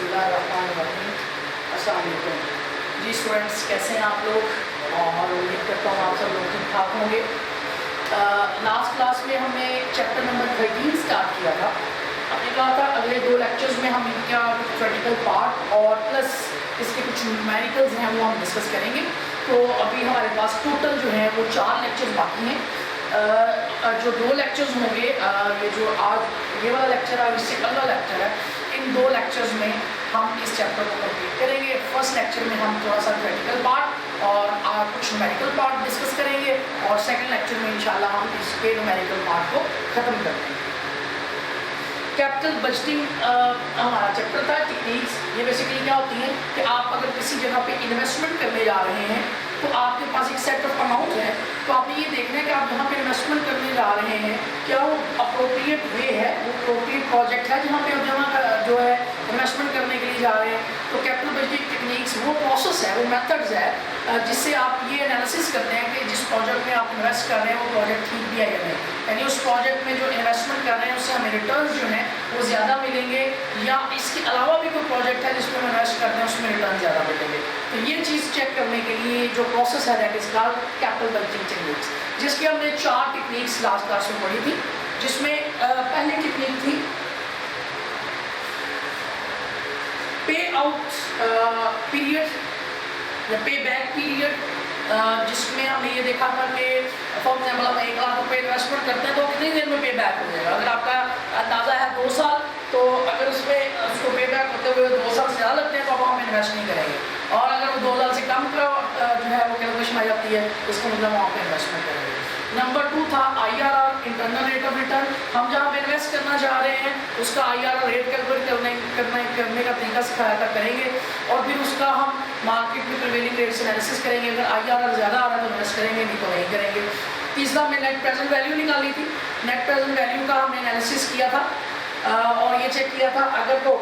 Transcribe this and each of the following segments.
बिस्मिल्लाहिर्रहमानिर्रहीम। अस्सलाम वालेकुम जी स्टूडेंट्स, कैसे हैं आप लोग? और उम्मीद करता हूँ आप सब लोग ठीक ठाक होंगे। लास्ट क्लास में हमने चैप्टर नंबर 13 स्टार्ट किया था। हमने कहा था अगले 2 लेक्चर्स में हम इनका प्रैक्टिकल पार्ट और प्लस इसके कुछ न्यूमेरिकल्स हैं वो हम डिस्कस करेंगे। तो अभी हमारे पास टोटल जो है वो 4 लेक्चर्स बाकी हैं। जो 2 लेक्चर्स होंगे, ये जो आज ये वाला लेक्चर है, इससे कल वाला लेक्चर है, इन 2 लेक्चर्स में हम इस चैप्टर को कंप्लीट करेंगे। फर्स्ट लेक्चर में हम थोड़ा सा प्रैक्टिकल पार्ट और कुछ न्यूमेरिकल पार्ट डिस्कस करेंगे और सेकंड लेक्चर में इंशाल्लाह हम इसके न्यूमेरिकल पार्ट को ख़त्म कर देंगे। कैपिटल बजटिंग हमारा चैप्टर था, टेक्निक्स। ये बेसिकली क्या होती है कि आप अगर किसी जगह पे इन्वेस्टमेंट करने जा रहे हैं तो आपके पास एक सेट ऑफ अमाउंट है, तो आपने ये देखना है कि आप जहाँ पे इन्वेस्टमेंट करने जा रहे हैं क्या वो अप्रोप्रिएट वे है, वो अप्रोप्रिएट प्रोजेक्ट है जहाँ पे आप जो है इन्वेस्टमेंट करने के लिए जा रहे हैं। तो कैपिटल बजटिंग टेक्निक्स वो प्रोसेस है, वो मेथड्स है जिससे आप ये एनालिसिस करते हैं कि जिस प्रोजेक्ट में आप इन्वेस्ट कर रहे हैं वो प्रोजेक्ट ठीक भी है या नहीं, यानी उस प्रोजेक्ट में जो इन्वेस्टमेंट कर रहे हैं उससे हमें रिटर्न्स जो हैं वो ज़्यादा मिलेंगे या इसके अलावा भी कोई प्रोजेक्ट है जिसमें हम इन्वेस्ट करते हैं उसमें रिटर्न ज़्यादा मिलेंगे। तो ये चीज़ चेक करने के लिए जो प्रोसेस है that is called capital budgeting techniques, जिसकी हमने 4 टेक्निक्स लास्ट क्लास में पढ़ी थी। जिसमें पहली टेक्निक थी पे आउट पीरियड या पे बैक पीरियड, जिसमें हमने ये देखा था कि फॉर एग्जाम्पल हम 1 लाख रुपये इन्वेस्टमेंट करते हैं तो कितनी देर में पे बैक हो जाएगा। अगर आपका अंदाज़ा है 2 साल, तो अगर उसमें उसको पे बैक होते हुए 2 साल से ज़्यादा लगते हैं तो अब हम इन्वेस्ट नहीं करेंगे, और अगर वो 2 साल से कम का जो है वो कैलकुलेशन आ जाती है इसका मतलब वहाँ पर इन्वेस्टमेंट करेंगे। नंबर 2 था IRR, internal rate of return. हम जहाँ पे इन्वेस्ट करना चाह रहे हैं उसका IRR रेट कैलकुलेट करने का तरीका सिखाया था, करेंगे, और फिर उसका हम मार्केट में प्रिवेलिंग रेट से एनालिसिस करेंगे। अगर IRR ज़्यादा आ रहा है तो इन्वेस्ट करेंगे, नहीं तो नहीं करेंगे। तीसरा हमने नेट प्रेजेंट वैल्यू निकाली थी। नेट प्रेजेंट वैल्यू का हमने एनालिसिस किया था और ये चेक किया था अगर तो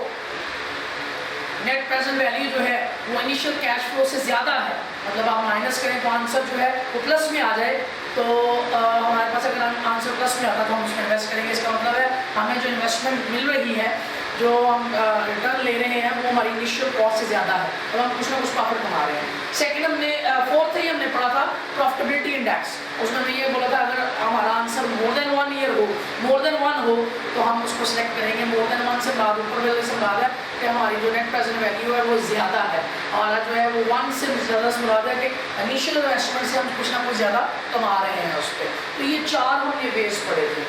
नेट प्रेजेंट वैल्यू जो है वो इनिशियल कैश फ्लो से ज़्यादा है, मतलब आप माइनस करें तो आंसर जो है वो प्लस में आ जाए, तो हमारे पास अगर आंसर प्लस में आता तो हम उसमें इन्वेस्ट करेंगे। इसका मतलब है हमें जो इन्वेस्टमेंट मिल रही है, जो हम रिटर्न ले रहे हैं वो हमारी इनिशियल कॉस्ट से ज़्यादा है, तो हम कुछ ना कुछ प्रॉफिट कमा रहे हैं। सेकंड हमने 4th ही हमने पढ़ा था प्रॉफिटेबिलिटी इंडेक्स। उसमें हमने ये बोला था अगर हमारा आंसर मोर देन 1 ईयर हो, मोर देन 1 हो तो हम उसको सिलेक्ट करेंगे। मोर देन 1 से बाद ऊपर वाले से बाद है कि हमारी जो नेट प्रेजेंट वैल्यू है वो ज़्यादा है, हमारा जो है वो 1 से ज़्यादा से मुराद है कि इनिशियल इन्वेस्टमेंट से हम कुछ ना कुछ ज़्यादा कमा रहे हैं उस पर। तो ये 4 हमने बेस पढ़े थे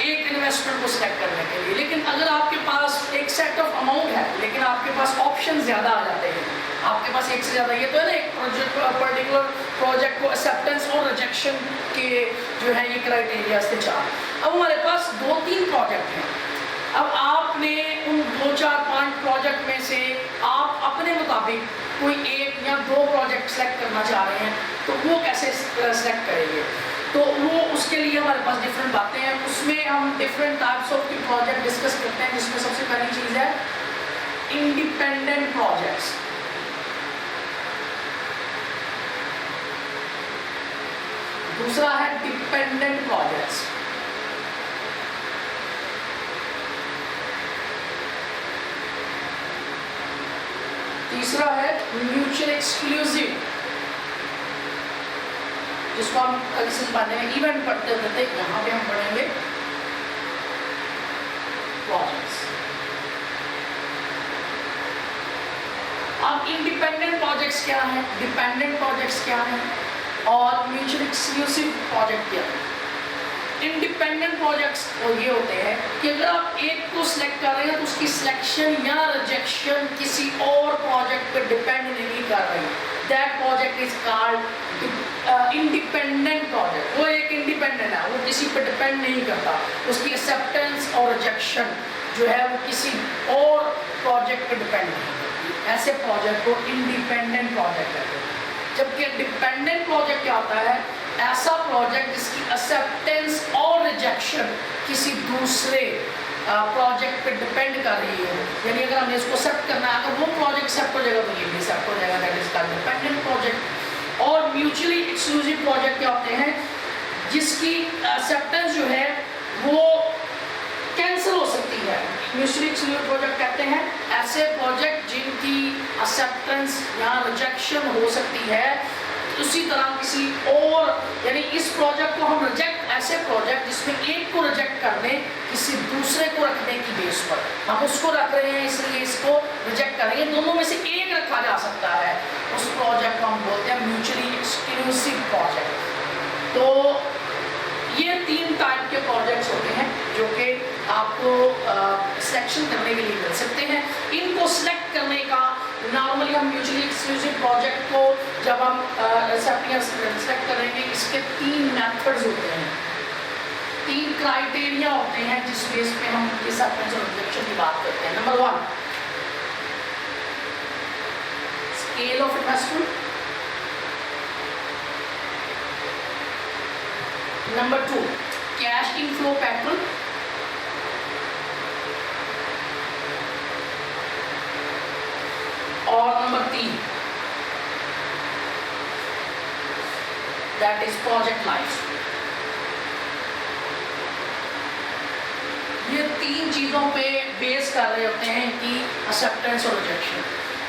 एक इन्वेस्टमेंट को सिलेक्ट करने के लिए। लेकिन अगर आपके पास एक सेट ऑफ अमाउंट है लेकिन आपके पास ऑप्शन ज़्यादा आ जाते हैं, आपके पास एक से ज़्यादा, ये तो है ना एक पर्टिकुलर प्रोजेक्ट को एक्सेप्टेंस और रिजेक्शन के जो है ये क्राइटेरिया थे 4। अब हमारे पास 2-3 प्रोजेक्ट हैं। अब आपने उन 2, 4, 5 प्रोजेक्ट में से आप अपने मुताबिक कोई 1 या 2 प्रोजेक्ट सेलेक्ट करना चाह रहे हैं, तो वो कैसे सेलेक्ट करेंगे? तो वो उसके लिए हमारे पास डिफरेंट बातें हैं, उसमें हम different types of project discuss करते हैं, जिसमें सबसे पहली चीज़ है इंडिपेंडेंट प्रोजेक्ट्स। दूसरा है डिपेंडेंट प्रोजेक्ट्स। तीसरा है म्यूचुअल एक्सक्लूसिव, जिसको हम कल पढ़ने में इवेंट पढ़ते थे, यहाँ पे हम पढ़ेंगे प्रोजेक्ट्स। अब इंडिपेंडेंट प्रोजेक्ट्स क्या हैं, डिपेंडेंट प्रोजेक्ट्स क्या हैं और म्यूचुअल एक्सक्लूसिव प्रोजेक्ट क्या है। इंडिपेंडेंट प्रोजेक्ट्स ये होते हैं कि अगर आप एक को सिलेक्ट कर रहे हैं तो उसकी सिलेक्शन या रिजेक्शन किसी और प्रोजेक्ट पर डिपेंड नहीं कर रही। That project is called independent project. वो एक इंडिपेंडेंट है, वो किसी पर डिपेंड नहीं करता, उसकी एक्सेप्टेंस और रिजेक्शन जो है वो किसी और प्रोजेक्ट पर डिपेंड नहीं करती। ऐसे प्रोजेक्ट को इंडिपेंडेंट प्रोजेक्ट कहते हैं। जबकि डिपेंडेंट प्रोजेक्ट क्या होता है, ऐसा प्रोजेक्ट जिसकी एक्सेप्टेंस और रिजेक्शन किसी दूसरे प्रोजेक्ट पे डिपेंड कर रही है। यानी अगर हमने इसको एक्सेप्ट करना है, अगर वो प्रोजेक्ट एक्सेप्ट हो जाएगा तो ये भी एक्सेप्ट हो जाएगा, that is called dependent project. और म्यूचुअली एक्सक्लूसिव प्रोजेक्ट क्या होते हैं, जिसकी एक्सेप्टेंस जो है वो कैंसिल हो सकती है, म्यूचुअली एक्सक्लूसिव प्रोजेक्ट कहते हैं ऐसे प्रोजेक्ट जिनकी एक्सेप्टेंस या रिजेक्शन हो सकती है उसी तरह किसी और, यानी इस प्रोजेक्ट को हम रिजेक्ट, ऐसे प्रोजेक्ट जिसमें एक को रिजेक्ट कर दें किसी दूसरे को रखने की बेस पर, हम उसको रख रहे हैं इसलिए इसको रिजेक्ट करेंगे, दोनों में से एक रखा जा सकता है, उस प्रोजेक्ट को हम बोलते हैं म्यूचुअली एक्सक्लूसिव प्रोजेक्ट। तो ये 3 टाइप के प्रोजेक्ट्स होते हैं जो कि आपको सिलेक्शन करने के लिए मिल सकते हैं। इनको सिलेक्ट करने का नॉर्मली हम म्यूचुअली एक्सक्लूसिव प्रोजेक्ट को जब हम सेलेक्ट करेंगे, इसके 3 मेथड्स होते हैं, 3 क्राइटेरिया होते हैं जिस बेस पे हम एक्सेप्टेंस और रिजेक्शन की बात करते हैं। Number 1 scale of investment, number 2 cash inflow pattern, और number 3 that is project life. ये 3 चीजों पे बेस कर रहे होते हैं कि एक्सेप्टेंस और रिजेक्शन।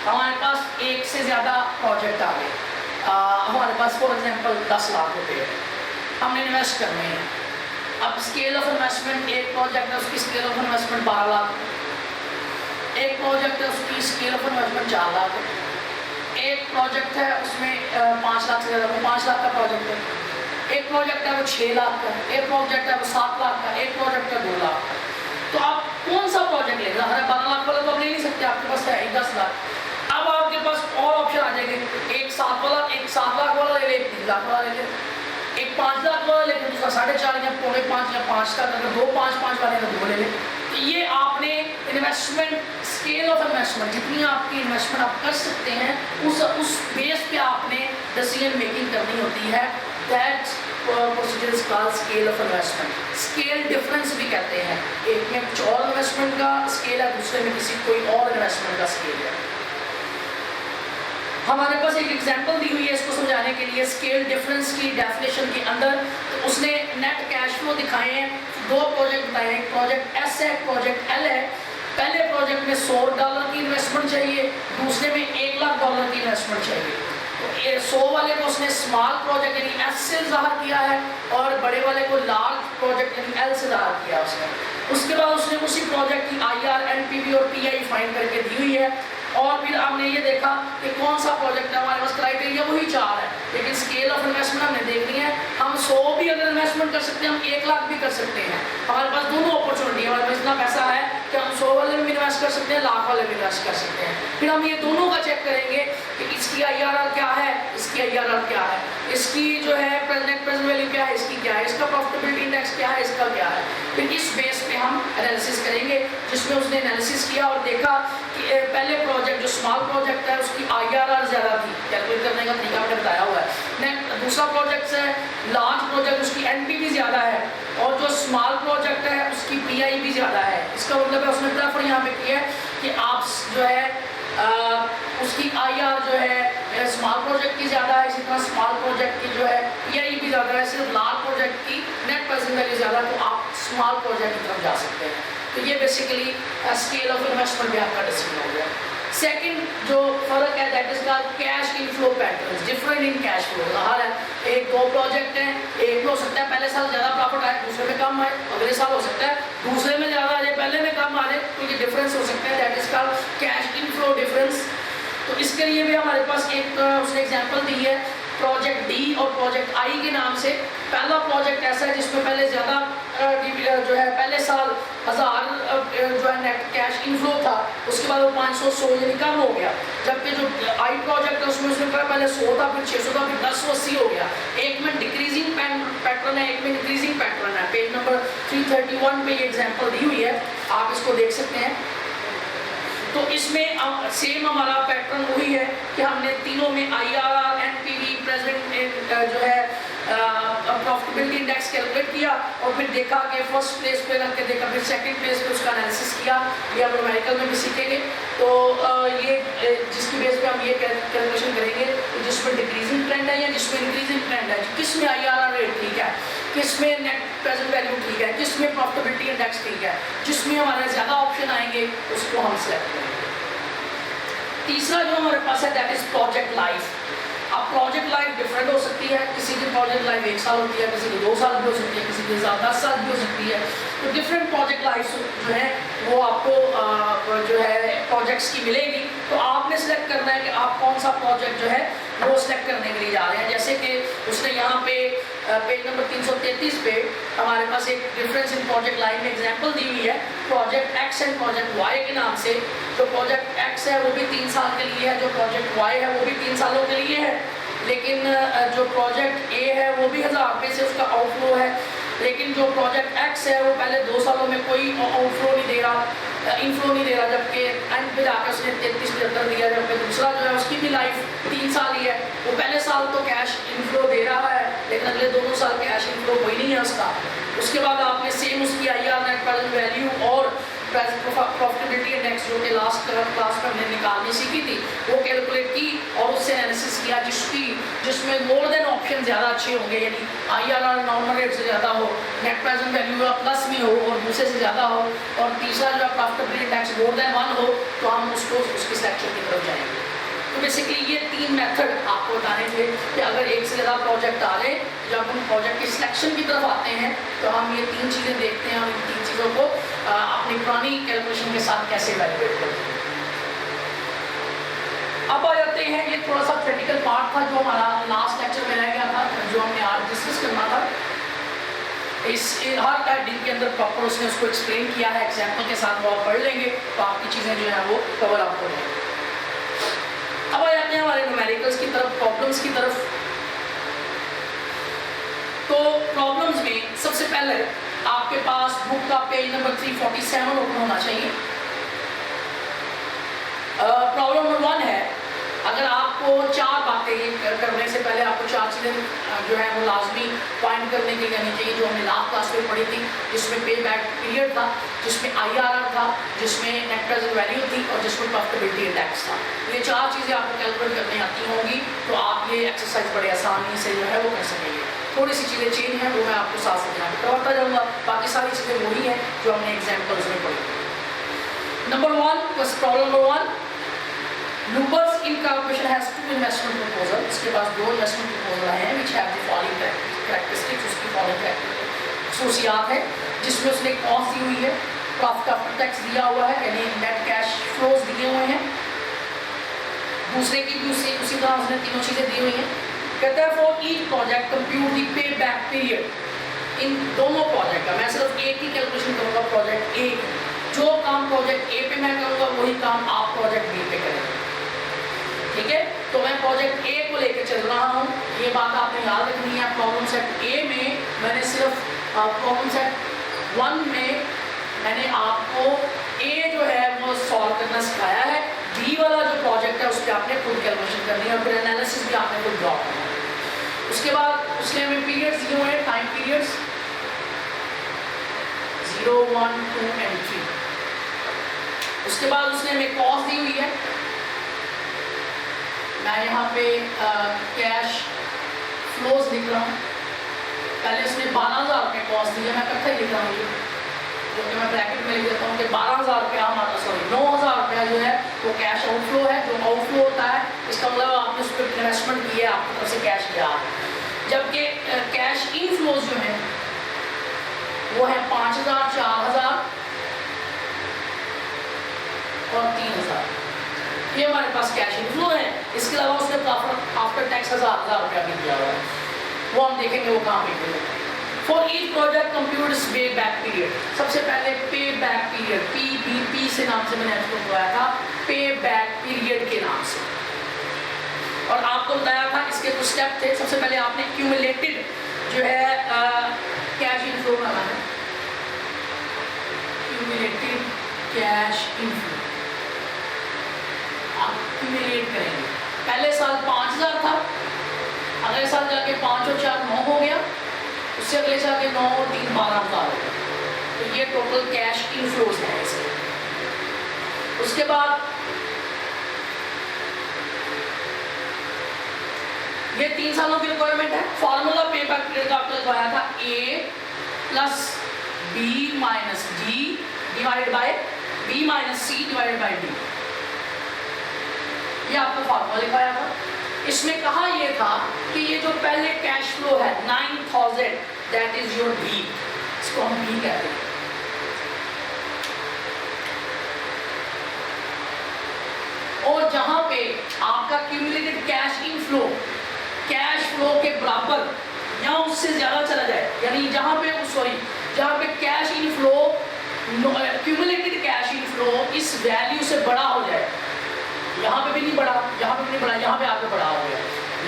हमारे पास एक से ज्यादा प्रोजेक्ट आ गए, हमारे पास फॉर एग्जांपल 10 लाख रुपए है, हमने इन्वेस्ट करने हैं। अब स्केल ऑफ इन्वेस्टमेंट, एक प्रोजेक्ट है उसकी स्केल ऑफ इन्वेस्टमेंट 12 लाख, एक प्रोजेक्ट है उसकी स्केल ऑफ इन्वेस्टमेंट 4 लाख, एक प्रोजेक्ट है उसमें 5 लाख से ज़्यादा, वो 5 लाख का प्रोजेक्ट है, एक प्रोजेक्ट है वो 6 लाख का, एक प्रोजेक्ट है वो 7 लाख का, एक प्रोजेक्ट है 2 लाख का। तो आप कौन सा प्रोजेक्ट लेना? हमारे 12 लाख वाला तो आप ले नहीं सकते, आपके पास है 10 लाख। अब आपके पास और ऑप्शन आ जाएंगे, एक 7 वाला, एक 7 लाख वाला ले ले, एक 3 लाख वाला ले ले, एक 5 लाख वाला लेकिन दूसरा 4.5 या 4.5 या 5 का, अगर 2-5 वाले का 2 ले ले। तो ये आपने इन्वेस्टमेंट, स्केल ऑफ इन्वेस्टमेंट, जितनी आपकी इन्वेस्टमेंट आप कर सकते हैं उस बेस पे आपने डिसीजन मेकिंग करनी होती है। That procedure is called scale of investment. Scale difference भी कहते हैं, एक में कुछ और इन्वेस्टमेंट का स्केल है, दूसरे में किसी कोई और इन्वेस्टमेंट का स्केल है। हमारे पास एक एग्जांपल दी हुई है इसको समझाने के लिए स्केल डिफरेंस की डेफिनेशन के अंदर। तो उसने नेट कैश फ्लो दिखाए हैं, 2 प्रोजेक्ट बताए हैं, एक प्रोजेक्ट एस है, एक प्रोजेक्ट एल है। पहले प्रोजेक्ट में $100 की इन्वेस्टमेंट चाहिए, दूसरे में $1 लाख की इन्वेस्टमेंट चाहिए। तो 100 वाले को उसने स्मॉल प्रोजेक्ट यानी एस से ज़ाहिर किया है और बड़े वाले को लार्ज प्रोजेक्ट यानी एल से ज़ाहिर किया उसने। उसके बाद उसने उसी प्रोजेक्ट की IR, NPV और PI फाइंड करके दी हुई है। और फिर हमने ये देखा कि कौन सा प्रोजेक्ट है, हमारे पास क्राइटेरिया वही 4 है, लेकिन स्केल ऑफ इन्वेस्टमेंट हमने देखनी है। हम 100 भी अगर इन्वेस्टमेंट कर सकते हैं, हम 1 लाख भी कर सकते हैं, हमारे पास दोनों अपॉर्चुनिटी है। हमारे पास इतना पैसा है कि हम 100 वाले में भी इन्वेस्ट कर सकते हैं, लाख वाले में इन्वेस्ट कर सकते हैं। फिर हम ये दोनों का चेक करेंगे कि इसकी IRR क्या है, इसकी IRR क्या है, इसकी जो है नेट प्रेजेंट वैल्यू क्या है, इसकी क्या है, इसका प्रॉफिटेबिलिटी इंडेक्स क्या है, इसका क्या है। फिर इस बेस पे हम एनालिसिस करेंगे, जिसमें उसने एनालिसिस किया और देखा कि पहले प्रोजेक्ट जो स्मॉल प्रोजेक्ट है उसकी IRR ज़्यादा थी, कैलकुलेट करने का तरीका मैंने बताया हुआ है। दूसरा प्रोजेक्ट है लार्ज प्रोजेक्ट, उसकी NPV ज़्यादा है, और जो स्मॉल प्रोजेक्ट है उसकी PI भी ज़्यादा है। इसका मतलब है उसने प्रेफर यहाँ पे किया है कि आप जो है उसकी IR जो है स्मॉल प्रोजेक्ट की ज़्यादा है, इसी तरह स्मॉल प्रोजेक्ट की जो है PI भी ज़्यादा है, सिर्फ लार्ज प्रोजेक्ट की नेट प्रेजेंट वैल्यू ज़्यादा, तो आप स्मॉल प्रोजेक्ट की तरफ जा सकते हैं। तो ये बेसिकली स्केल ऑफ इन्वेस्टमेंट भी आपका डिसीजन हो गया। सेकंड जो फर्क है that is called cash inflow patterns, different in cash flow. हर एक 2 प्रोजेक्ट हैं, एक में हो सकता है पहले साल ज़्यादा प्रॉफिट आए, दूसरे में कम आए, अगले साल हो सकता है दूसरे में ज़्यादा आ जाए, पहले में कम आ जाए, तो ये डिफरेंस हो सकते हैं, that is called cash inflow difference. तो इसके लिए भी हमारे पास एक उसने एग्जाम्पल दी है प्रोजेक्ट डी और प्रोजेक्ट आई के नाम से। पहला प्रोजेक्ट ऐसा है जिसमें पहले ज़्यादा जो है पहले साल 1000 जो है नेट कैश इनफ्लो था, उसके बाद वो 500 यानी कम हो गया। जबकि जो आई प्रोजेक्ट है उसमें उसने कहा पहले 100 था, फिर 600 था, फिर 1080 हो गया। एक में डिक्रीजिंग पैटर्न है, एक में इंक्रीजिंग पैटर्न है। पेज नंबर 331 पे ये एग्जाम्पल दी हुई है, आप इसको देख सकते हैं। तो इसमें सेम हमारा पैटर्न वही है कि हमने तीनों में IRR, NPV, प्रेजेंट जो है प्रॉफिटेबिलिटी इंडेक्स कैलकुलेट किया और फिर देखा कि फर्स्ट प्लेस पे रख के देखा, फिर सेकंड प्लेस पे उसका एनालिसिस किया। ये हम न्यूमेरिकल में भी सीखेंगे। तो ये जिसकी बेस पे हम ये कैलकुलेशन करेंगे तो जिसमें डिक्रीजिंग ट्रेंड है या जिसमें इंक्रीजिंग ट्रेंड है, किस में IRR रेट ठीक है। किसमें नेट प्रेजेंट वैल्यू ठीक है, किसमें प्रॉफिटेबिलिटी इंडेक्स ठीक है, जिसमें हमारे ज़्यादा ऑप्शन आएंगे उसको हम सेलेक्ट करेंगे। तीसरा जो हमारे पास है दैट इज प्रोजेक्ट लाइफ। अब प्रोजेक्ट लाइफ डिफरेंट हो सकती है, किसी की प्रोजेक्ट लाइफ 1 साल होती है, किसी की 2 साल भी हो सकती है, किसी की 10 साल भी हो सकती है। तो डिफरेंट प्रोजेक्ट लाइफ जो है वो आपको जो है प्रोजेक्ट्स की मिलेगी। तो आपने सेलेक्ट करना है कि आप कौन सा प्रोजेक्ट जो है वो सिलेक्ट करने के लिए जा रहे हैं। जैसे कि उसने यहाँ पे पेज नंबर 333 पे हमारे पास एक डिफरेंस इन प्रोजेक्ट लाइन में एग्जांपल दी हुई है, project X and project Y के नाम से। जो प्रोजेक्ट एक्स है वो भी 3 साल के लिए है, जो प्रोजेक्ट वाई है वो भी 3 सालों के लिए है। लेकिन जो प्रोजेक्ट ए है वो भी 1000 रुपये से उसका आउटफ्लो है, लेकिन जो प्रोजेक्ट एक्स है वो पहले 2 सालों में कोई आउटफ्लो नहीं दे रहा, इनफ्लो नहीं दे रहा, जबकि एंड पे जाकर उसने 3375 दिया। जबकि दूसरा जो है उसकी भी लाइफ 3 साल ही है, वो पहले साल तो कैश इनफ्लो दे रहा है लेकिन अगले दोनों साल कैश इनफ्लो कोई नहीं है उसका। उसके बाद आपने सेम उसकी IR नेट प्रेजेंट वैल्यू और प्रॉफिटेबिलिटी इंडेक्स जो कि लास्ट क्लास में हमने निकालनी सीखी थी वो कैलकुलेट की और उससे एनालिसिस किया जिसमें मोर देन ऑप्शन ज़्यादा अच्छे होंगे, यानी IRR नॉर्मल रेट से ज़्यादा हो, नेट प्रेजेंट वैल्यू प्लस में हो और दूसरे से ज़्यादा हो, और तीसरा जो है प्रॉफिटेबिलिटी इंडेक्स मोर देन 1 हो, तो हम उसको उसकी सिलेक्शन की तरफ जाएंगे। तो बेसिकली ये 3 मेथड आपको बताने थे कि अगर एक से ज़्यादा प्रोजेक्ट आ रहे, जब हम प्रोजेक्ट की सिलेक्शन की तरफ आते हैं तो हम ये 3 चीज़ें देखते हैं, हम इन 3 चीज़ों को अपनी पुरानी कैलकुलेशन के साथ कैसे वैलिडेट करते हैं। अब आ जाते हैं, ये थोड़ा सा क्रिटिकल पार्ट था जो हमारा लास्ट लेक्चर में रह गया था, जो हमने आज डिस्कस करना था। इस हर हेडिंग के अंदर प्रॉपर उसने उसको एक्सप्लेन किया है, एग्जाम्पल के साथ वो आप पढ़ लेंगे तो आपकी चीज़ें जो है वो कवर अप हो जाएंगी। अब आ जाते हैं हमारे न्यूमेरिकल्स की तरफ, प्रॉब्लम्स की तरफ। तो प्रॉब्लम्स में सबसे पहले आपके पास बुक का पेज नंबर 347 ओपन होना चाहिए। प्रॉब्लम नंबर 1 है, अगर आपको 4 बातें करने से पहले आपको 4 चीज़ें जो है वो लाजमी पॉइंट करने के लिए आनी चाहिए, जो हमने लास्ट क्लास में पढ़ी थी, जिसमें पे बैक पीरियड था, जिसमें IRR था, जिसमें नेट प्रेजेंट वैल्यू थी और जिसमें प्रॉफिटेबिलिटी इंडेक्स था। ये 4 चीज़ें आपको कैलकुलेट करनी आती होंगी तो आप ये एक्सरसाइज बड़े आसानी से जो है वो कर सकेंगे। थोड़ी सी चीज़ें चेंज हैं वो मैं आपको साथ साथ यहाँ करवाता जाऊँगा, बाकी सारी चीज़ें वही हैं जो हमने एग्जाम्पल्स में पढ़ी। Number 1, problem number 1, Lubber's Incorporation has 2 investment proposals. इसके पास 2 investment proposal हैं which have the following characteristics, उसकी following खसूसियात है, जिसमें उसने कॉस्ट दी हुई है, प्रॉफिट आफ्टर टैक्स दिया हुआ है, यानी नेट कैश फ्लोज दिए हुए हैं। दूसरे की भी उसी तरह उसने तीनों चीज़ें दी हुई हैं। कहता है for each project compute the pay back period. इन दोनों प्रोजेक्ट का मैं सिर्फ एक ही कैलकुलेशन करूँगा, प्रोजेक्ट ए। जो काम प्रोजेक्ट ए पे मैं करूँगा वही काम आप प्रोजेक्ट बी पे करेंगे, ठीक है। तो मैं प्रोजेक्ट ए को लेकर चल रहा हूँ, ये बात आपने याद रखनी है। प्रॉब्लम सेट ए में मैंने सिर्फ प्रॉब्लम सेट 1 में मैंने आपको ए जो है वो सॉल्व करना सिखाया है, बी वाला जो प्रोजेक्ट है उस पर आपने खुद कैलकुलेशन करनी है और फिर एनालिसिस भी आपने खुद ड्रॉ करना है। उसके बाद उसने हमें पीरियड्स दिए हुए हैं, टाइम पीरियड्स 0, 1, 2 एंड 3। उसके बाद उसने हमें कॉस्ट दी हुई है, मैं यहाँ पे कैश फ्लोज लिख रहा हूँ। पहले उसने 12,000 रुपये कॉस्ट दी है, मैं इकट्ठा ही लिख रहा हूँ, जो कि मैं ब्रैकेट में लिख देता हूँ कि 12,000 रुपया हमारा 9,000 रुपया जो है वो कैश आउटफ्लो है। जो आउटफ्लो होता है इसका मतलब आपने उस पर इन्वेस्टमेंट की है, आपकी तरफ से कैश गया। जबकि कैश इनफ्लोज जो है वो है 5,000, 4,000 और 3,000। ये हमारे पास कैश इनफ्लो है। इसके अलावा उसने प्रॉफिट आफ्टर टैक्स 1,000 रुपया भी दिया हुआ है, वो हम देखेंगे वो कहाँ पे है। फॉर ईच प्रोजेक्ट कंप्यूटर्स पे बैक पीरियड। सबसे पहले पे बैक पीरियड, PBP से नाम से मैंने आपको बताया था, पे बैक पीरियड के नाम से, और आपको बताया था इसके कुछ स्टेप थे। सबसे पहले आपने क्यूमुलेटेड जो है कैश इनफ्लो बनाना है, क्यूमुलेटेड कैश इनफ्लो आप क्यूमुलेट करेंगे। पहले साल 5,000 था, अगले साल जाके 5 और 4 9 हो गया, उससे अगले साल के 9 और 3 12,000 हो गया। तो ये टोटल कैश इनफ्लोज है इसके। उसके बाद ये 3 सालों की रिक्वायरमेंट है। फॉर्मूला पे बैक पीरियड का आपने लगाया था A plus B minus D divided by B minus C divided by D, ये आपको फॉर्मूला लिखाया था। इसमें कहा ये था कि ये जो पहले कैश फ्लो है 9000 दैट इज योर B, इसको हम B कहते हैं। और जहां पे आपका cumulated cash inflow cash flow के बराबर या उससे ज्यादा चला जाए, यानी जहां पे cash inflow cumulated cash inflow इस वैल्यू से बड़ा हो जाए, यहाँ पे भी नहीं बढ़ा, यहाँ पे भी नहीं बढ़ा, यहाँ पे आपको बढ़ा हो गया,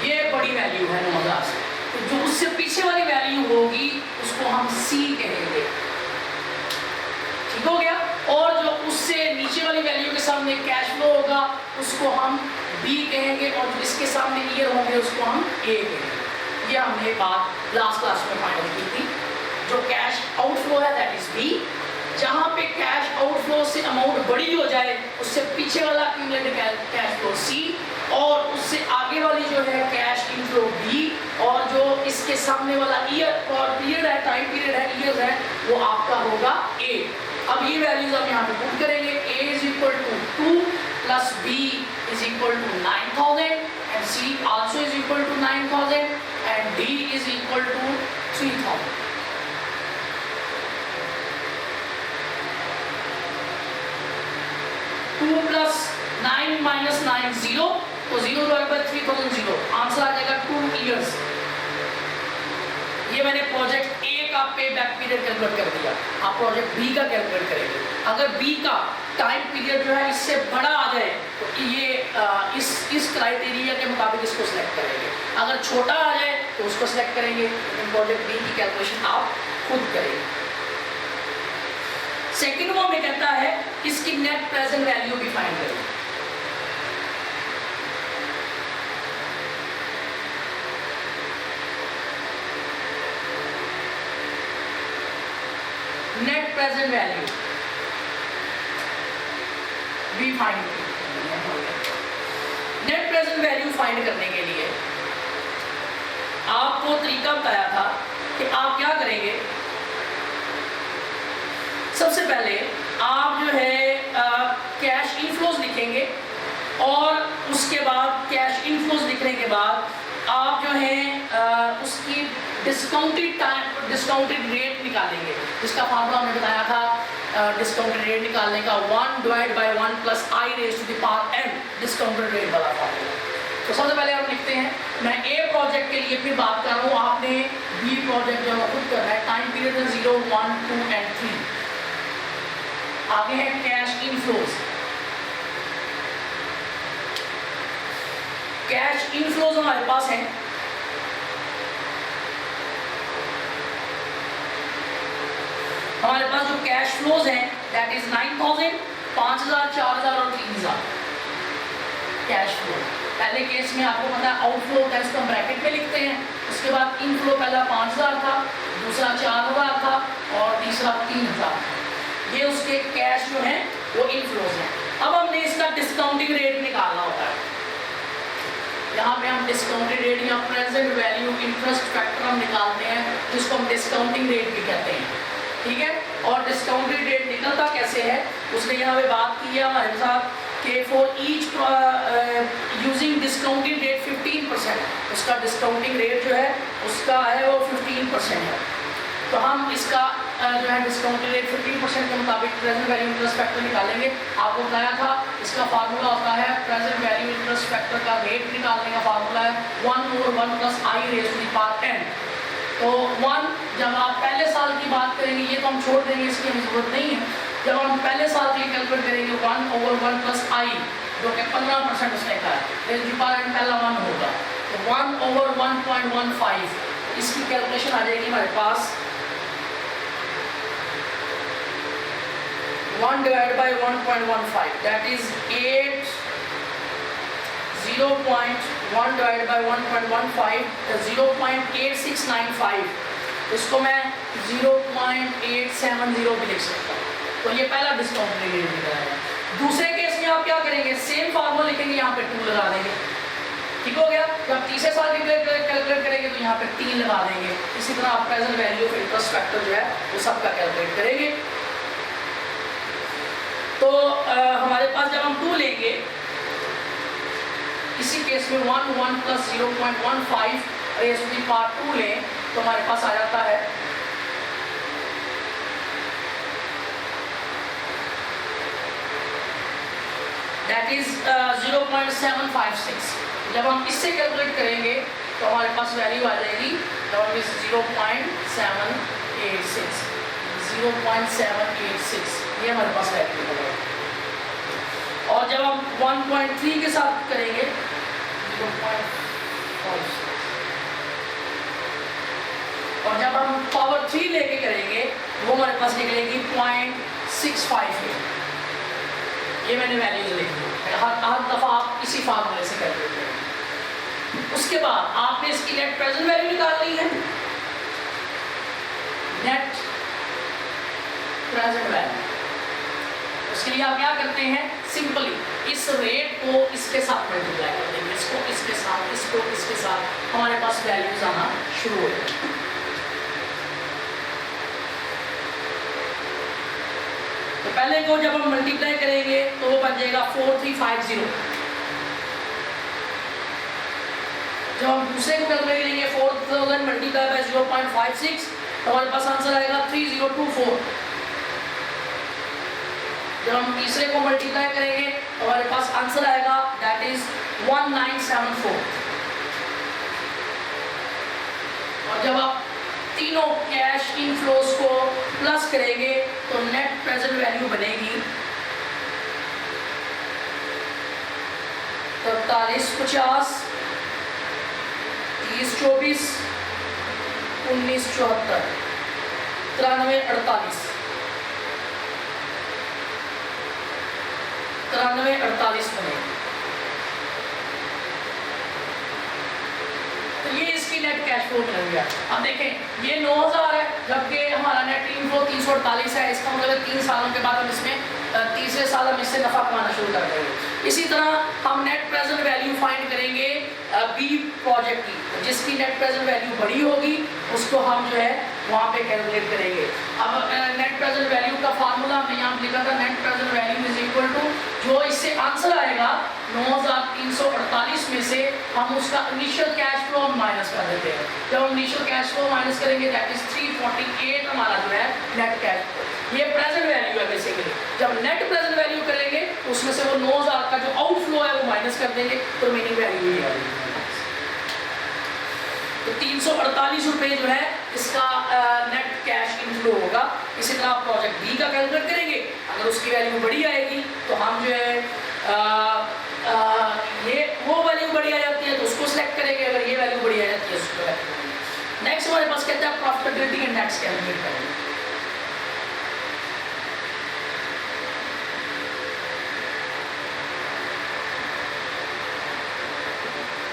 ये बड़ी वैल्यू है 9000 से। तो जो उससे पीछे वाली वैल्यू होगी उसको हम C कहेंगे, ठीक हो गया। और जो उससे नीचे वाली वैल्यू के सामने कैश फ्लो होगा उसको हम B कहेंगे, और जो इसके सामने ईयर होंगे उसको हम A कहेंगे। ये हमने बात लास्ट क्लास में फाइनल की थी। जो कैश आउटफ्लो है दैट इज B, जहां पे कैश आउटफ्लो से अमाउंट बड़ी हो जाए उससे पीछे वाला एक्यूमुलेटेड कैश फ्लो C, और उससे आगे वाली जो है कैश इनफ्लो B, और जो इसके सामने वाला ईयर और पीरियड है, टाइम पीरियड है, ईयर है, वो आपका होगा A। अब ये वैल्यूज हम यहाँ पे पुट करेंगे। A is equal to 2 plus B is equal to 9000 and C also is equal to 9000 and D is equal to 3000। Two plus 9 minus 9 0, तो 0 डिवाइड बाय 3000 0, आंसर आ जाएगा 2 इयर्स। ये मैंने प्रोजेक्ट A का पे बैक पीरियड कैलकुलेट कर दिया, आप project B का कैलकुलेट करेंगे। अगर B का टाइम पीरियड जो है इससे बड़ा आ जाए तो ये इस क्राइटेरिया के मुताबिक इसको सिलेक्ट करेंगे, अगर छोटा आ जाए तो उसको सिलेक्ट करेंगे। प्रोजेक्ट B की कैलकुलेशन आप खुद करेंगे। सेकंड वो हमें कहता है इसकी नेट प्रेजेंट वैल्यू भी फाइंड करें। नेट प्रेजेंट वैल्यू भी फाइंड करें। नेट प्रेजेंट वैल्यू फाइंड करने के लिए आपको तरीका बताया था कि आप क्या करेंगे। सबसे पहले आप जो है कैश इनफ्लोज लिखेंगे, और उसके बाद कैश इनफ्लोज लिखने के बाद आप जो है उसकी डिस्काउंटेड रेट निकालेंगे, जिसका फार्मूला हमने बताया था डिस्काउंटेड रेट निकालने का 1 divide by 1 plus I raise to the power n, discounted rate वाला फार्मूला। तो सबसे पहले हम लिखते हैं, मैं A प्रोजेक्ट के लिए फिर बात कर रहा हूँ, आपने B प्रोजेक्ट जो है खुद करना है। टाइम पीरियड है 0, 1, 2 एंड 3। आगे है कैश इनफ्लोज। कैश इनफ्लोज हमारे पास है जो कैश फ्लोज हैं दैट इज 9000, 5000, 4000 और 3000 कैश फ्लो। पहले केस में आपको पता है आउटफ्लो होता है, इसको हम ब्रैकेट में लिखते हैं। उसके बाद इनफ्लो पहला 5000 था, दूसरा 4000 था और तीसरा 3000। ये उसके कैश जो हैं वो इनफ्लोज हैं। अब हमने इसका डिस्काउंटिंग रेट निकालना होता है। यहाँ पे हम डिस्काउंटेड रेट या प्रेजेंट वैल्यू इंटरेस्ट फैक्टर हम निकालते हैं, जिसको हम डिस्काउंटिंग रेट भी कहते हैं, ठीक है। और डिस्काउंटेड रेट निकलता कैसे है, उसने यहाँ पे बात की है हमारे साथ कि for each using discounting rate 15%, उसका डिस्काउंटिंग रेट जो है उसका है वो 15% है। तो हम इसका जो है डिस्काउंटेड रेट 15% के मुताबिक प्रेजेंट वैल्यू इंटरेस्ट फैक्टर निकालेंगे। आपको बताया था इसका फार्मूला होता है प्रेजेंट वैल्यू इंटरेस्ट फैक्टर का रेट निकालने का फार्मूला है 1/1 plus I raise to the power n। तो 1 जब आप पहले साल की बात करेंगे, ये तो हम छोड़ देंगे, इसकी हमें जरूरत नहीं है। जब हम पहले साल के लिए कैलकुलेट करेंगे 1/1 प्लस I, जो कि 15% उसने कहा है, raise to the power n पहला 1 होगा, तो 1/1.15 इसकी कैलकुलेशन आ जाएगी हमारे पास 1 divided by 1.15 that is 8, 0.1 divided by 1.15 0.8695। इसको मैं 0.870 भी लिख सकता हूँ। तो ये पहला डिस्काउंट रेट निकला है। दूसरे केस में आप क्या करेंगे, सेम फार्मूला लिखेंगे, यहाँ पे 2 लगा देंगे। ठीक हो गया। जब तीसरे साल की कैलकुलेट करेंगे तो यहाँ पे 3 लगा देंगे। इसी तरह आप present value of interest factor जो है वो सबका कैलकुलेट करेंगे। तो हमारे पास जब हम 2 लेंगे, इसी केस में 1 plus 0.15 raise to the power 2 लें तो हमारे पास आ जाता है दैट इज 0.756। जब हम इससे कैलकुलेट करेंगे तो हमारे पास वैल्यू आ जाएगी 0.786 ये हमारे पास वैल्यू है। और जब हम 1.3 के साथ करेंगे 0.5, और जब हम पावर 3 लेके करेंगे वो हमारे पास निकलेगी 0.658। ये मैंने वैल्यूज लिखी है, हर दफा आप इसी फार्मूले से कैलकुलेट करेंगे। उसके बाद आपने इसकी नेट प्रेजेंट वैल्यू निकालनी है। नेट प्रेजेंट वैल्यू, उसके लिए आप क्या करते हैं, सिंपली इस रेट को इसके साथ मल्टीप्लाई कर देंगे, इसको इसके साथ, इसको इसके साथ, हमारे पास वैल्यूज आना शुरू हो जाएगी। तो पहले को जब हम मल्टीप्लाई करेंगे तो वो बन जाएगा 4350। जब हम दूसरे को कैलकुलेट करेंगे 4000 मल्टीप्लाई बाय 0.56 तो हमारे पास आंसर आएगा 3024। जब हम तीसरे को मल्टीप्लाई करेंगे तो हमारे पास आंसर आएगा दैट इज 1974। और जब आप तीनों कैश इनफ्लोस को प्लस करेंगे तो नेट प्रेजेंट वैल्यू बनेगी 4350, 3024, 1974, 9348 बनेगी। तो ये इसकी नेट कैश फ्लो मिल गया। अब देखें ये 9000 है जबकि हमारा नेट इनफ्लो 348 है। इसका मतलब 3 सालों के बाद हम इसमें तीसरे साल हम इससे नफा कमाना शुरू कर देंगे। इसी तरह हम नेट प्रेजेंट वैल्यू फाइंड करेंगे बी प्रोजेक्ट की, जिसकी नेट प्रेजेंट वैल्यू बड़ी होगी उसको हम जो है वहाँ पे कैलकुलेट करेंगे। अब नेट प्रेजेंट वैल्यू का फार्मूला हमने यहाँ लिखा था, net present value is equal to, जो इससे आंसर आएगा 9348 में से हम उसका इनिशियल कैश फ्लो हम माइनस कर देते हैं। जब हम इनिशियल कैश फ्लो माइनस करेंगे दैट इज 348 हमारा जो है नेट कैश फ्लो। ये प्रेजेंट वैल्यू है बेसिकली। जब नेट प्रेजेंट वैल्यू करेंगे उसमें से वो 9000 का जो आउटफ्लो है वो माइनस कर देंगे तो रिमेनिंग वैल्यू ही आएगी। तो 348 रुपए जो है इसका नेट कैश इनफ्लो होगा। इसी तरह आप प्रोजेक्ट बी का कैलकुलेट करेंगे, अगर उसकी वैल्यू बड़ी आएगी तो हम जो है ये वो वैल्यू बड़ी आ जाती है तो उसको सिलेक्ट करेंगे, अगर ये वैल्यू बड़ी आ जाती है उसको। नेक्स्ट हमारे पास कहते हैं प्रॉफिटेबिलिटी इंडेक्स कैलकुलेट करेंगे।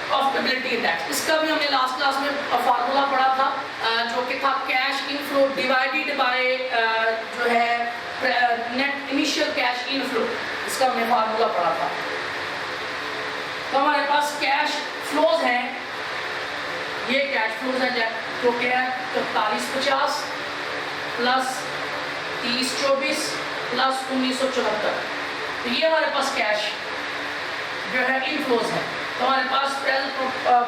प्रॉफिटेबिलिटी इंडेक्स, इसका भी हमने लास्ट क्लास में फार्मूला पढ़ा था जो कि था कैश इनफ्लो डिवाइडेड बाय जो है नेट इनिशियल कैश इनफ्लो। इसका हमने फार्मूला पढ़ा था। तो हमारे पास कैश फ्लोज हैं, ये कैश फ्लोज हैं जो कि है 4350 प्लस 3024 प्लस 1974। तो ये हमारे पास कैश जो है इनफ्लोज है। तो हमारे पास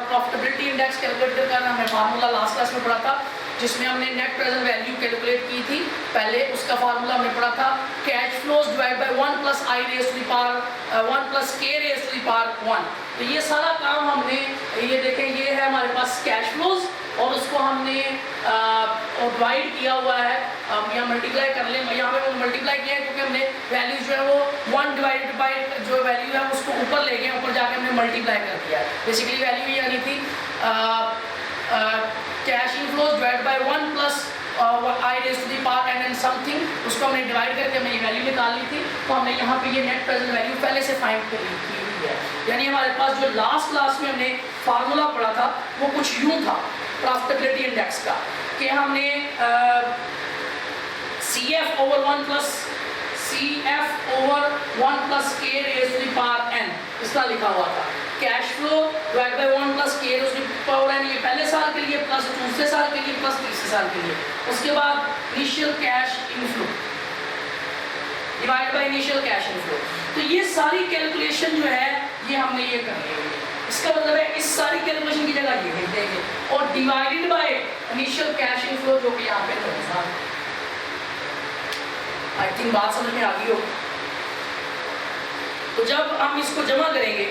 प्रॉफिटेबिलिटी इंडेक्स कैलकुलेट करना हमने फार्मूला लास्ट क्लास में पढ़ा था, जिसमें हमने नेट प्रेजेंट वैल्यू कैलकुलेट की थी। पहले उसका फार्मूला हमने पढ़ा था cash flows divide by 1 plus I raise to the power 1 plus K raise to the power 1। तो ये सारा काम हमने, ये देखें ये है हमारे पास कैश फ्लोज और उसको हमने डिवाइड किया हुआ है। यहाँ मल्टीप्लाई कर लें, यहाँ पे मल्टीप्लाई किया है क्योंकि हमने वैल्यू जो है वो 1 डिवाइडेड बाय जो वैल्यू है उसको ऊपर ले गए, ऊपर जाके हमने मल्टीप्लाई कर दिया। बेसिकली वैल्यू ये आनी थी cash inflows divide by 1 plus I raise to the power n and something, उसको हमने डिवाइड करके हमने ये वैल्यू निकाल ली थी। तो हमने यहाँ पे ये नेट प्रेजेंट वैल्यू पहले से फाइंड कर ली थी। यानी हमारे पास जो लास्ट क्लास में हमने फार्मूला पढ़ा था वो कुछ यूं था प्रॉफिटेबिलिटी इंडेक्स का कि हमने CF over 1 plus K raise to the power n इस तरह लिखा हुआ था। Cash flow divide by 1 plus K उसकी पावर एन, ये पहले साल के लिए प्लस दूसरे साल के लिए प्लस तीसरे साल के लिए। उसके बाद initial cash inflow divide by initial cash inflow. तो ये सारी कैलकुलेशन जो है ये हमने ये करनी है। इसका मतलब है इस सारी कैलकुलेशन की जगह ये लिख देंगे और divided by initial cash inflow जो कि यहाँ पे 2000। आई थिंक बात समझ में आ गई हो। तो जब हम इसको जमा करेंगे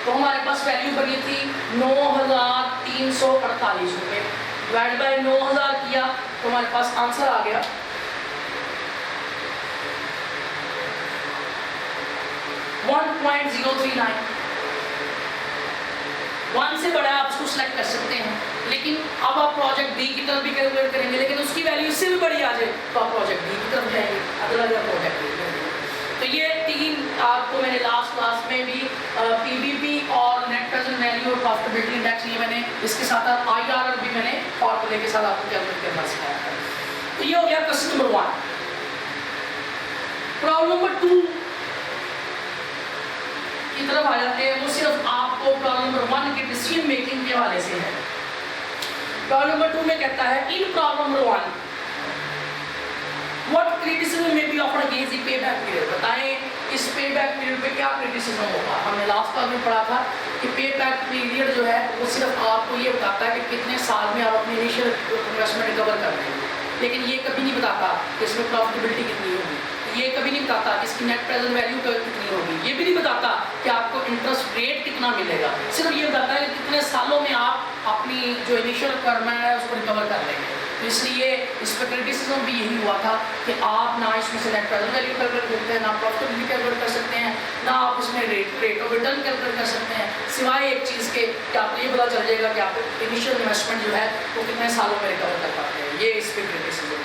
तो हमारे पास वैल्यू बनी थी 9,348 रुपये। डिवाइड बाय 9,000 किया तो हमारे पास आंसर आ गया 1.039। 1 से बड़ा आप उसको सिलेक्ट कर सकते हैं, लेकिन अब आप प्रोजेक्ट बी की तरफ भी कैलकुलेट करेंगे, लेकिन उसकी वैल्यू इससे भी बड़ी आ जाए तो आप प्रोजेक्ट बी की तरफ जाएंगे, अगला प्रोजेक्ट बी करेंगे। तो ये 3 आपको मैंने लास्ट क्लास में भी पीबीपी और नेट प्रेजेंट वैल्यू और प्रॉफिटेबिलिटी इंडेक्स, ये मैंने इसके साथ आईआरआर भी मैंने फॉर्मूले के साथ आपको कैलकुलेट करना सिखाया था। तो ये हो गया क्वेश्चन नंबर 1। प्रॉब्लम नंबर 2 की तरफ आ जाते हैं। वो सिर्फ आपको प्रॉब्लम नंबर 1 के डिसीजन मेकिंग के हवाले से है। प्रॉब्लम नंबर 2 में कहता है इन प्रॉब्लम नंबर 1 व्हाट क्रिटिसिज्म में be offered against the payback period. बताएं इस पेबैक पीरियड पे क्या क्रिटिसिज्म होगा। हमने लास्ट क्लास में पढ़ा था कि पेबैक पीरियड जो है वो सिर्फ आपको ये बताता है कि कितने साल में आप अपनी इनिशियल इन्वेस्टमेंट रिकवर कर लेंगे, लेकिन ये कभी नहीं बताता कि इसमें प्रॉफिटेबिलिटी कितनी होगी, ये कभी नहीं बताता कि इसकी नेट प्रेजेंट वैल्यू कितनी होगी, ये भी नहीं बताता कि आपको इंटरेस्ट रेट कितना मिलेगा। सिर्फ ये बताता है कि कितने सालों में आप अपनी जो इनिशियल रिक्वायरमेंट है उसको रिकवर कर लेंगे। तो इसलिए इस पर क्रिटिसिज्म भी यही हुआ था कि आप ना इसमें से नेट प्रेजेंट वैल्यू कैलकुलेट करते हैं, ना प्रॉफिटेबिलिटी कैलकुलेट कर सकते हैं, ना आप इसमें रेट ऑफ रिटर्न कैलकुलेट कर सकते हैं, सिवाय एक चीज़ के कि आपको ये पता चल जाएगा कि आप इनिशियल इन्वेस्टमेंट जो है वो कितने सालों में रिकवर कर पाते हैं। ये इस पर क्रिटिसिज्म थी।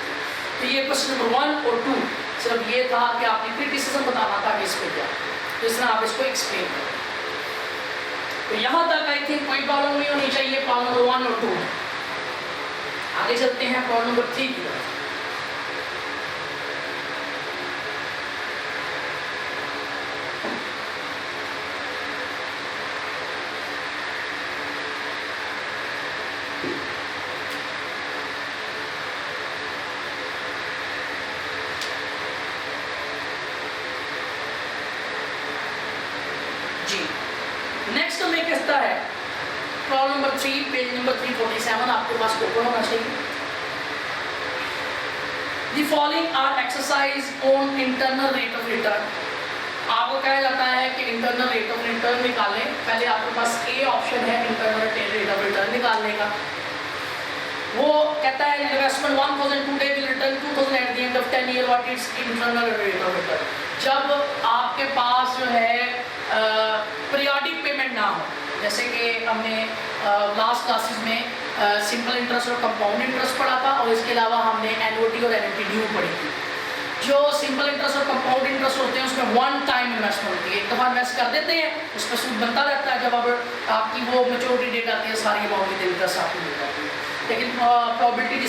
तो ये क्वेश्चन नंबर 1 और 2 सिर्फ ये था कि आपने क्रिटिसिज्म बताना था कि इस पर क्या, तो इसमें आप इसको एक्सप्लेन करें। तो यहाँ तक आई थिंक कोई प्रॉब्लम नहीं होनी चाहिए प्रॉब्लम नंबर 1 और 2। आगे चलते हैं प्रॉब्लम नंबर 3 की तरफ। नेक्स्ट हमें कहता है प्रॉब्लम नंबर 3 पेज नंबर 347 आपके पास ओपन होना चाहिए। The following are exercise on internal rate of return। आपको कहा जाता है कि इंटरनल रेट ऑफ रिटर्न निकालें। पहले आपके पास ए ऑप्शन है इंटरनल रेट ऑफ रिटर्न निकालने का। वो कहता है investment 1000 today will return 2000 eight the end of 10 year what is internal rate of return. जब आपके पास जो है पीरियोडिक पेमेंट ना हो, जैसे कि हमने लास्ट क्लासेस में सिंपल इंटरेस्ट और कंपाउंड इंटरेस्ट पढ़ा था, और इसके अलावा हमने एनुइटी और एनुइटी ड्यू पढ़ी थी। जो सिंपल इंटरेस्ट और कंपाउंड इंटरेस्ट होते हैं उसमें वन टाइम इन्वेस्टमेंट होती है, एक दफ़ा इन्वेस्ट कर देते हैं उस पर सूद बनता रहता है, जब अब आपकी वो मैच्योरिटी डेट आती है सारी अमाउंट की इंटरेस्ट आपको मिल जाती है। लेकिन प्रोबेबिलिटी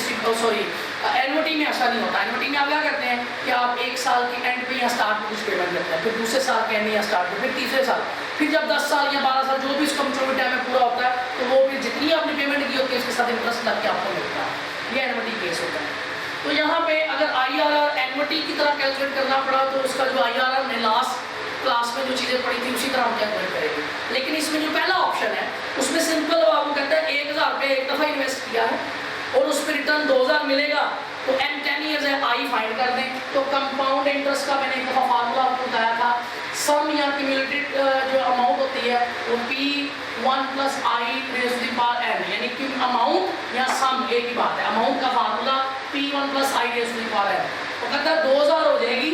एनुइटी में ऐसा नहीं होता। एनुइटी में आप क्या करते हैं कि आप एक साल के एंड पे या स्टार्ट में कुछ पेमेंट करते हैं, फिर दूसरे साल के एंड या स्टार्ट में, फिर तीसरे साल, फिर जब 10 साल या 12 साल जो भी इसका मैच्योरिटी टाइम में पूरा होता है तो वो फिर जितनी आपने पेमेंट की होती है उसके साथ इंटरेस्ट लग के आपको मिलता है। ये एनुइटी केस होता है। तो यहाँ पे अगर IRR एनुइटी की तरह कैलकुलेट करना पड़ा तो उसका जो IRR ने लास्ट क्लास में जो चीज़ें पढ़ी थी उसी तरह हम कैलकुलेट करेंगे। लेकिन इसमें जो पहला ऑप्शन है उसमें सिंपल आपको कहता है 1000 रुपये एक दफ़ा इन्वेस्ट किया है और उस पर रिटर्न 2000 मिलेगा, तो एन 10 ईयर्स है आई फाइंड कर दें। तो कंपाउंड इंटरेस्ट का मैंने एक दफ़ा फार्मूला आपको बताया था, सम या क्यूमुलेटेड जो अमाउंट होती है वो P1 + i⁻n, यानी कि अमाउंट या सम एक ही बात है। अमाउंट का फार्मूला P1 + i⁻n, वो कहता है 2000 हो जाएगी,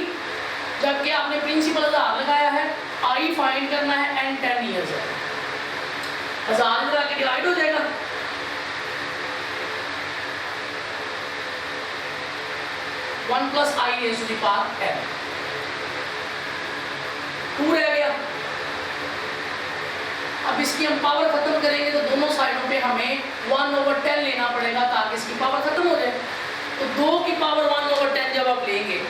जबकि आपने प्रिंसिपल 1000 लगाया है, आई फाइंड करना है, एन 10 ईयर्स है, 1000 लगा के डिवाइड हो जाएगा। वन प्लस i⁻n 2 रह गया। अब इसकी हम पावर खत्म करेंगे तो दोनों साइडों पे हमें 1/10 लेना पड़ेगा ताकि इसकी पावर खत्म हो जाए। तो 2 की पावर 1/10 जब आप लेंगे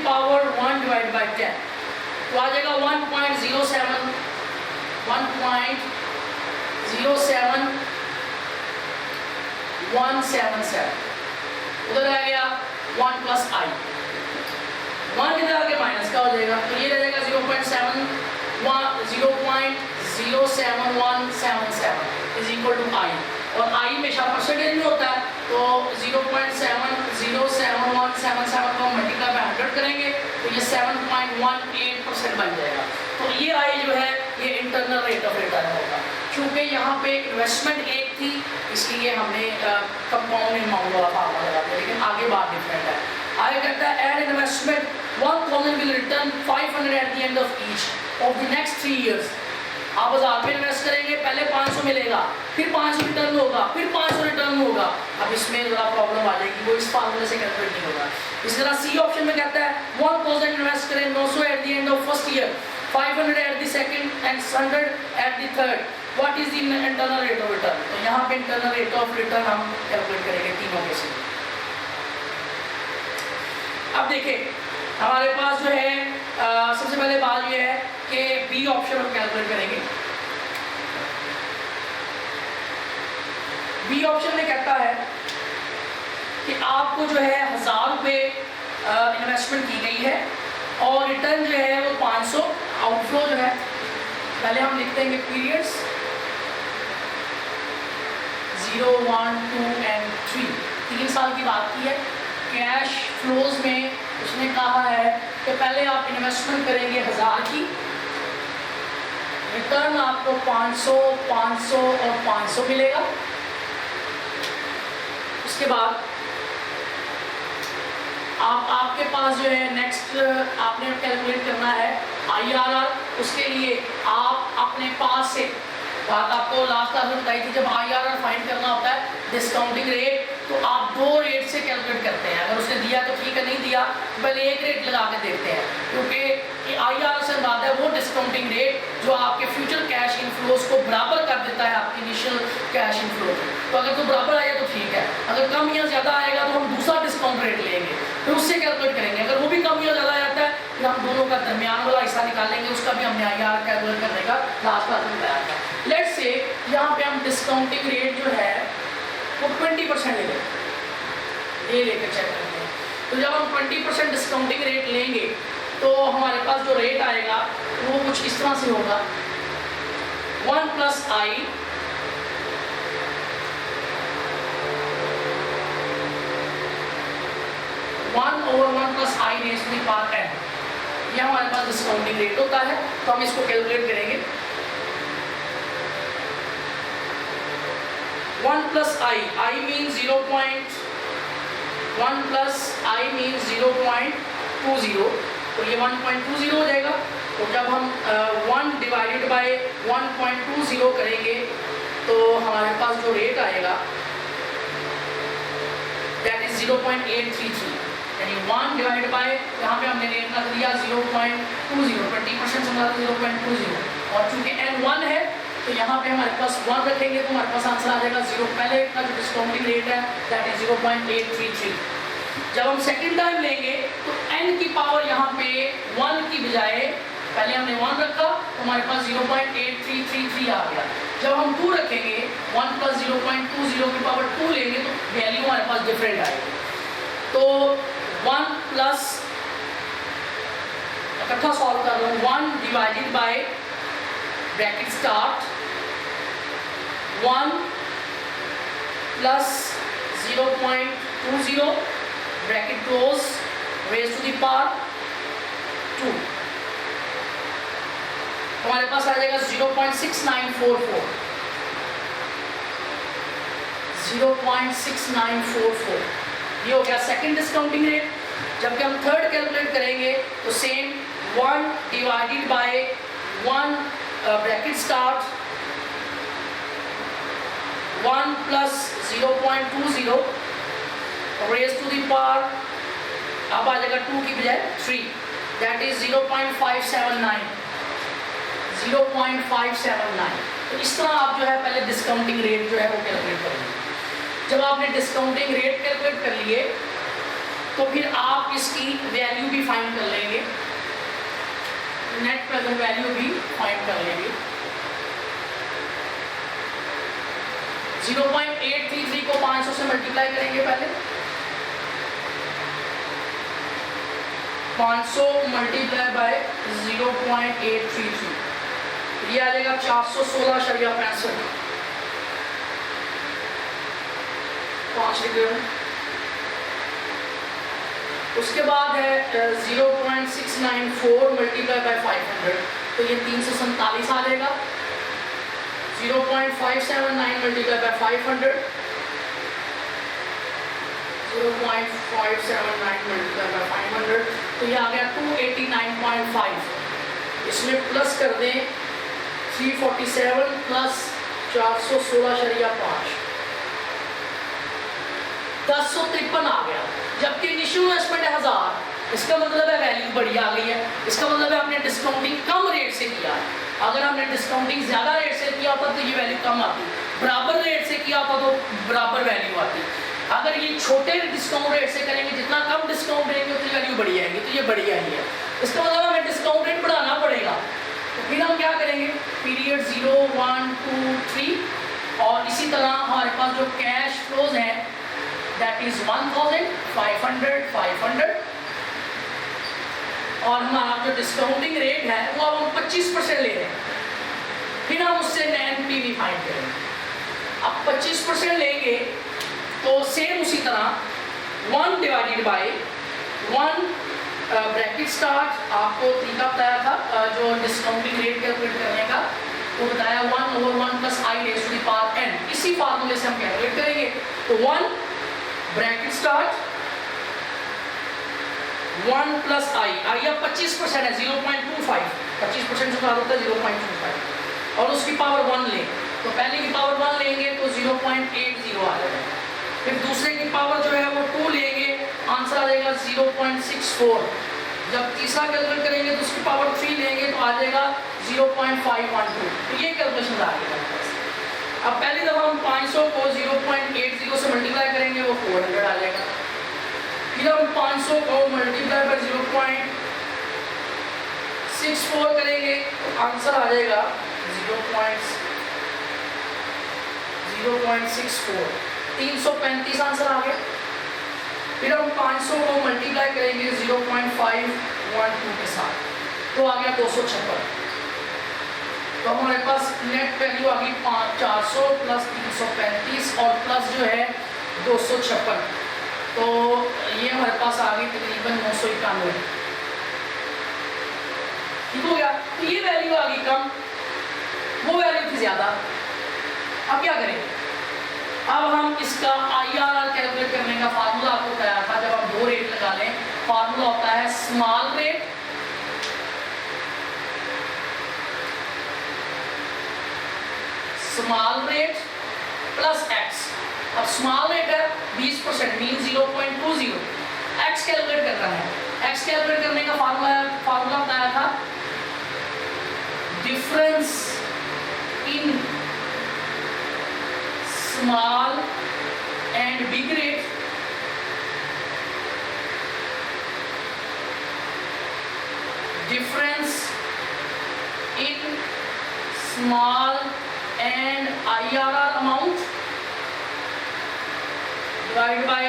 पावर 1 डिवाइड बाई 10, तो आ जाएगा 1.07177, उधर आ गया 1 प्लस आई, 1 इधर आके माइनस का हो जाएगा, तो ये रह जाएगा 0.07177 इज इक्वल टू आई, और आई हमेशा परसेंटेज में होता है, तो 0.707177 को मल्टीप्लाई बाय 100 करेंगे तो ये 7.18% बन जाएगा। तो ये आई जो है ये इंटरनल रेट ऑफ रिटर्न होगा। क्योंकि यहाँ पे इन्वेस्टमेंट एक थी इसलिए हमने कंपाउंड अमाउंट वाला फार्मूला लगा दिया, लेकिन आगे बात डिफरेंट है। आगे कहता है add investment 1000 will return 500 at the end of each of the next 3 years. आप 1000 में इन्वेस्ट करेंगे, पहले 500 मिलेगा, फिर 500 रिटर्न होगा, फिर 500 रिटर्न होगा। अब इसमें जरा प्रॉब्लम आ जाएगी, वो इस फार्मूले से कैलकुलेट नहीं होगा। इसी तरह सी ऑप्शन में कहता है 1000 इन्वेस्ट करें 900 eight the end of first year, 500 at the second and 100 at the third, what is the internal rate of return. तो यहाँ पे इंटरनल रेट ऑफ रिटर्न हम कैलकुलेट करेंगे तीनों में से। अब देखिए हमारे पास जो है सबसे पहले बात ये है कि बी ऑप्शन हम कैलकुलेट करेंगे। बी ऑप्शन में कहता है कि आपको जो है 1000 रुपये इन्वेस्टमेंट की गई है और रिटर्न जो है वो 500, आउटफ्लो जो है पहले हम लिख देंगे पीरियड्स 0, 1, 2 एंड 3, 3 साल की बात की है। कैश फ्लोज में उसने कहा है कि पहले आप इन्वेस्टमेंट करेंगे 1000 की, रिटर्न आपको 500, 500 और 500 मिलेगा। उसके बाद आपके पास जो है नेक्स्ट आपने कैलकुलेट करना है IRR। उसके लिए आप अपने पास से बात आपको लास्ट क्लास में बताई थी, जब IRR फाइंड करना होता है डिस्काउंटिंग रेट, तो आप 2 रेट से कैलकुलेट करते हैं। अगर उसने दिया तो ठीक है, नहीं दिया पहले एक रेट लगा के देखते हैं, क्योंकि IRR से बात है वो डिस्काउंटिंग रेट जो आपके फ्यूचर कैश इनफ्लोज को बराबर कर देता है आपकी इनिशियल कैश इनफ्लो। तो अगर तो बराबर आएगा तो ठीक है, अगर कम या ज़्यादा आएगा तो हम दूसरा डिस्काउंट रेट लेंगे, फिर उससे कैलकुलेट करेंगे। अगर वो भी कम या ज़्यादा आता है फिर हम दोनों का दरमियान वाला हिस्सा निकालेंगे, उसका भी हमने IRR कैलकुलेट करने का लास्ट क्लास में बताया था। लेट्स से यहाँ पे हम डिस्काउंटिंग रेट जो है वो 20% ले लेंगे, ये लेकर चेक करते हैं। तो जब हम 20% डिस्काउंटिंग रेट लेंगे तो हमारे पास जो रेट आएगा वो कुछ इस तरह से होगा 1 plus I 1/1 plus I raise to the power n, ये हमारे पास डिस्काउंटिंग रेट होता है। तो हम इसको कैलकुलेट करेंगे 1 plus I, I mean 0.1 plus I mean 0.20, तो ये 1.20 हो जाएगा। तो जब हम 1 डिवाइडेड बाय 1.20 करेंगे तो हमारे पास जो रेट आएगा दैट इज 0.833, यानी 1 डिवाइड बाय यहाँ पे हमने रेट रख दिया 0.20, 20% समझा 0.20, और चूंकि n 1 है तो यहाँ पे हमारे पास 1 रखेंगे तो हमारे पास आंसर आ जाएगा 0। पहले का जो डिस्काउंटिंग रेट है दैट इज 0.833। जब हम सेकंड टाइम लेंगे तो n की पावर यहाँ पे 1 की बजाय पहले हमने 1 रखा तो हमारे पास 0.8333 आ गया। जब हम 2 रखेंगे 1 प्लस 0.20 की पावर 2 लेंगे तो वैल्यू हमारे पास डिफरेंट आएगी। तो 1 प्लस इकट्ठा सॉल्व कर रहा हूँ, 1 divided by bracket start 1 plus 0.20 bracket close raise to the power 2, हमारे पास आ जाएगा 0.6944, 0.6944। ये हो गया सेकंड डिस्काउंटिंग रेट। जबकि हम थर्ड कैलकुलेट करेंगे तो same 1 divided by 1 bracket start 1 plus 0.20 raise to the power, अब आ जाएगा 2 की बजाय 3, दैट इज 0.579। तो इस तरह आप जो है पहले डिस्काउंटिंग रेट जो है वो कैलकुलेट करेंगे। जब आपने डिस्काउंटिंग रेट कैलकुलेट कर लिए तो फिर आप इसकी वैल्यू भी फाइंड कर लेंगे, नेट प्रेजेंट वैल्यू भी फाइंड कर लेंगे। 0.833 को 500 से मल्टीप्लाई करेंगे पहले। 500 मल्टीप्लाई बाय 0.833, ये आ जाएगा 416.65। 5 लिख। उसके बाद है 0.694 मल्टीप्लाई बाय 500, तो ये 347 आ जाएगा। 0.579 मल्टीप्लाई बाय 500, 0.579 मल्टीप्लाई बाय 500, तो ये आ गया 289.5। इसमें प्लस कर दें 347 प्लस 416.5, 1053 आ गया। जबकि इनिशियल इन्वेस्टमेंट है 1000, इसका मतलब है वैल्यू बड़ी आ गई है। इसका मतलब है आपने डिस्काउंटिंग कम रेट से किया है। अगर आपने डिस्काउंटिंग ज़्यादा रेट से किया होता तो ये वैल्यू कम आती, बराबर रेट से किया होता तो बराबर वैल्यू आती। अगर ये छोटे डिस्काउंट रेट से करेंगे, जितना कम डिस्काउंट देंगे उतनी वैल्यू बढ़ी आएगी, तो ये बढ़िया ही है। इसका मतलब हमें डिस्काउंट रेट बढ़ाना पड़ेगा। तो फिर हम क्या करेंगे, पीरियड 0, 1, 2, 3, और इसी तरह हमारे पास जो कैश फ्लोज हैं दैट इज 1000, 500, 500, और हमारा जो डिस्काउंटिंग रेट है वो अब हम 25% ले रहे हैं। फिर हम उससे एनपीवी फाइंड करेंगे। अब 25% लेंगे तो सेम उसी तरह 1 डिवाइडेड बाय 1 ब्रैकेट स्टार्ट, आपको तरीका बताया था जो डिस्काउंटिंग रेट कैलकुलेट करने का, वो बताया 1/1 plus i raise to the power n। इसी फार्मूले से हम कैलकुलेट करेंगे। तो 1 ब्रैकेट स्टार्ट 1 प्लस i या 25% है 0.25, 25% से क्या होता है 0.25, और उसकी पावर 1 लें, तो पहले की पावर 1 लेंगे तो 0.80 आ जाएगा। फिर दूसरे की पावर जो है वो 2 लेंगे, आंसर आ जाएगा 0.64। जब तीसरा कैलकुलेट करेंगे तो उसकी पावर 3 लेंगे तो आ जाएगा 0.512। तो ये कैलकुलेशन आ गया। अब पहली दफ़ा हम 500 को 0.80 से मल्टीप्लाई करेंगे, वो 400 आ जाएगा। फिर हम 500 को मल्टीप्लाई बाय 0.64 करेंगे तो आंसर आ जाएगा 0.64, 335 आंसर आ गया। फिर हम 500 को मल्टीप्लाई करेंगे 0.512 के साथ, तो आ गया 256। तो हमारे पास नेट वैल्यू आ गई 400 प्लस 335 और प्लस जो है 256, तो ये हमारे पास आ गई तकरीबन 991। ठीक हो गया। तो ये वैल्यू आ गई कम, वो वैल्यू थी ज़्यादा। अब क्या करेंगे, अब हम इसका IRR कैलकुलेट करने का फार्मूला आपको बताया था। जब हम 2 रेट लगा लें, फार्मूला होता है स्मॉल रेट प्लस एक्स। अब स्मॉल रेट है 20%, मीन 0.20, एक्स कैलकुलेट करना है। एक्स कैलकुलेट करने का फार्मूला बताया था difference in small and big rate difference in small and IRR amount divided by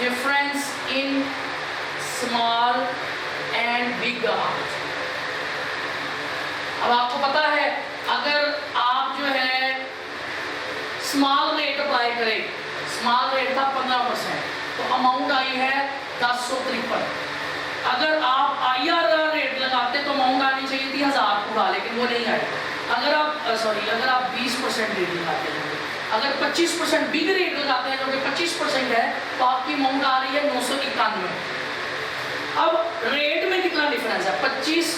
difference in small and big amount। अब आपको पता है अगर आप जो है स्मॉल रेट अप्लाई करें, स्मॉल रेट था 15%, तो अमाउंट आई है 1053। अगर आप IRR रेट लगाते तो अमाउंट आनी चाहिए थी 1000 पूरा, लेकिन वो नहीं आई। अगर आप 20% रेट लगाते हैं, अगर 25% बिग रेट लगाते हैं जो कि 25% है, तो आपकी अमाउंट आ रही है 991। अब रेट में कितना डिफरेंस है, 25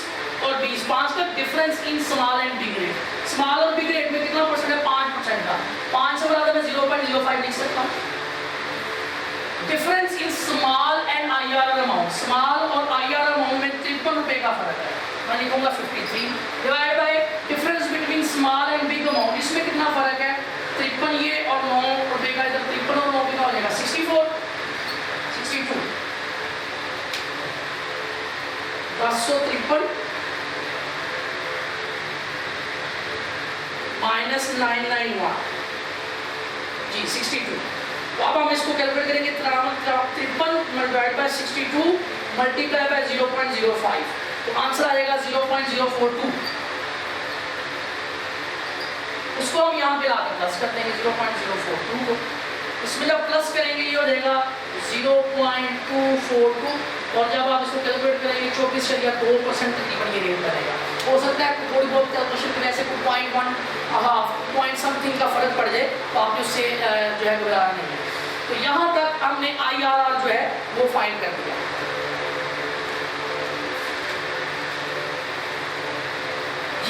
और 20, 5 का difference in small and big rate. Small और बिग रेट में कितना परसेंट है, 5% का। 5 से बराबर मैं 0.05 लिख सकता हूँ। Difference in small and IRR amount, small और IRR अमाउंट में 53 रुपये का फर्क है, मैं लिखूंगा 53 divide by difference between small and big amount. इसमें कितना फर्क है, 53 ये और 9 रुपये का, इधर 53 और 9 कितना हो जाएगा 64 1053 माइनस 991 जी 62। तो अब हम इसको कैलकुलेट करेंगे 53 डिवाइड बाय 62 मल्टीप्लाई बाय 0.05, तो आंसर आ जाएगा 0.042। उसको हम यहाँ पे लाकर प्लस कर देंगे 0.042 को। इसमें जब प्लस करेंगे ये हो जाएगा 0.242, और जब आप इसको कैलकुलेट करेंगे 24.2% तकरीबन ये रेट बनेगा। हो सकता है थोड़ी बहुत कैलकुलेशन की वजह से कोई 0.1 समथिंग का फर्क पड़ जाए, तो आप उससे जो है घबराना नहीं है। तो यहाँ तक हमने IRR जो है वो फाइंड कर दिया।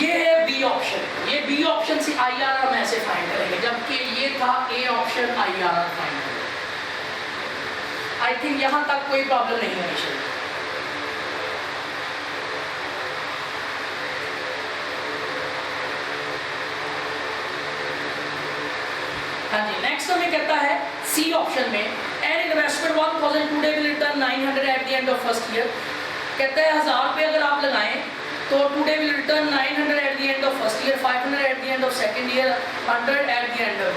ये है बी ऑप्शन, ये बी ऑप्शन से IRR हम ऐसे फाइंड करेंगे, जबकि ये था ए ऑप्शन IRR फाइंड करेंगे। आई थिंक यहां तक कोई प्रॉब्लम नहीं होनी चाहिए। हाँ जी, नेक्स्ट हमें कहता है सी ऑप्शन में an investment 1000 today will return 900 eight the end of first year. कहता है 1000 रुपये अगर आप लगाएं तो today will return 900 eight the end of first year, 500 at the end of second year, 100 eight the end of.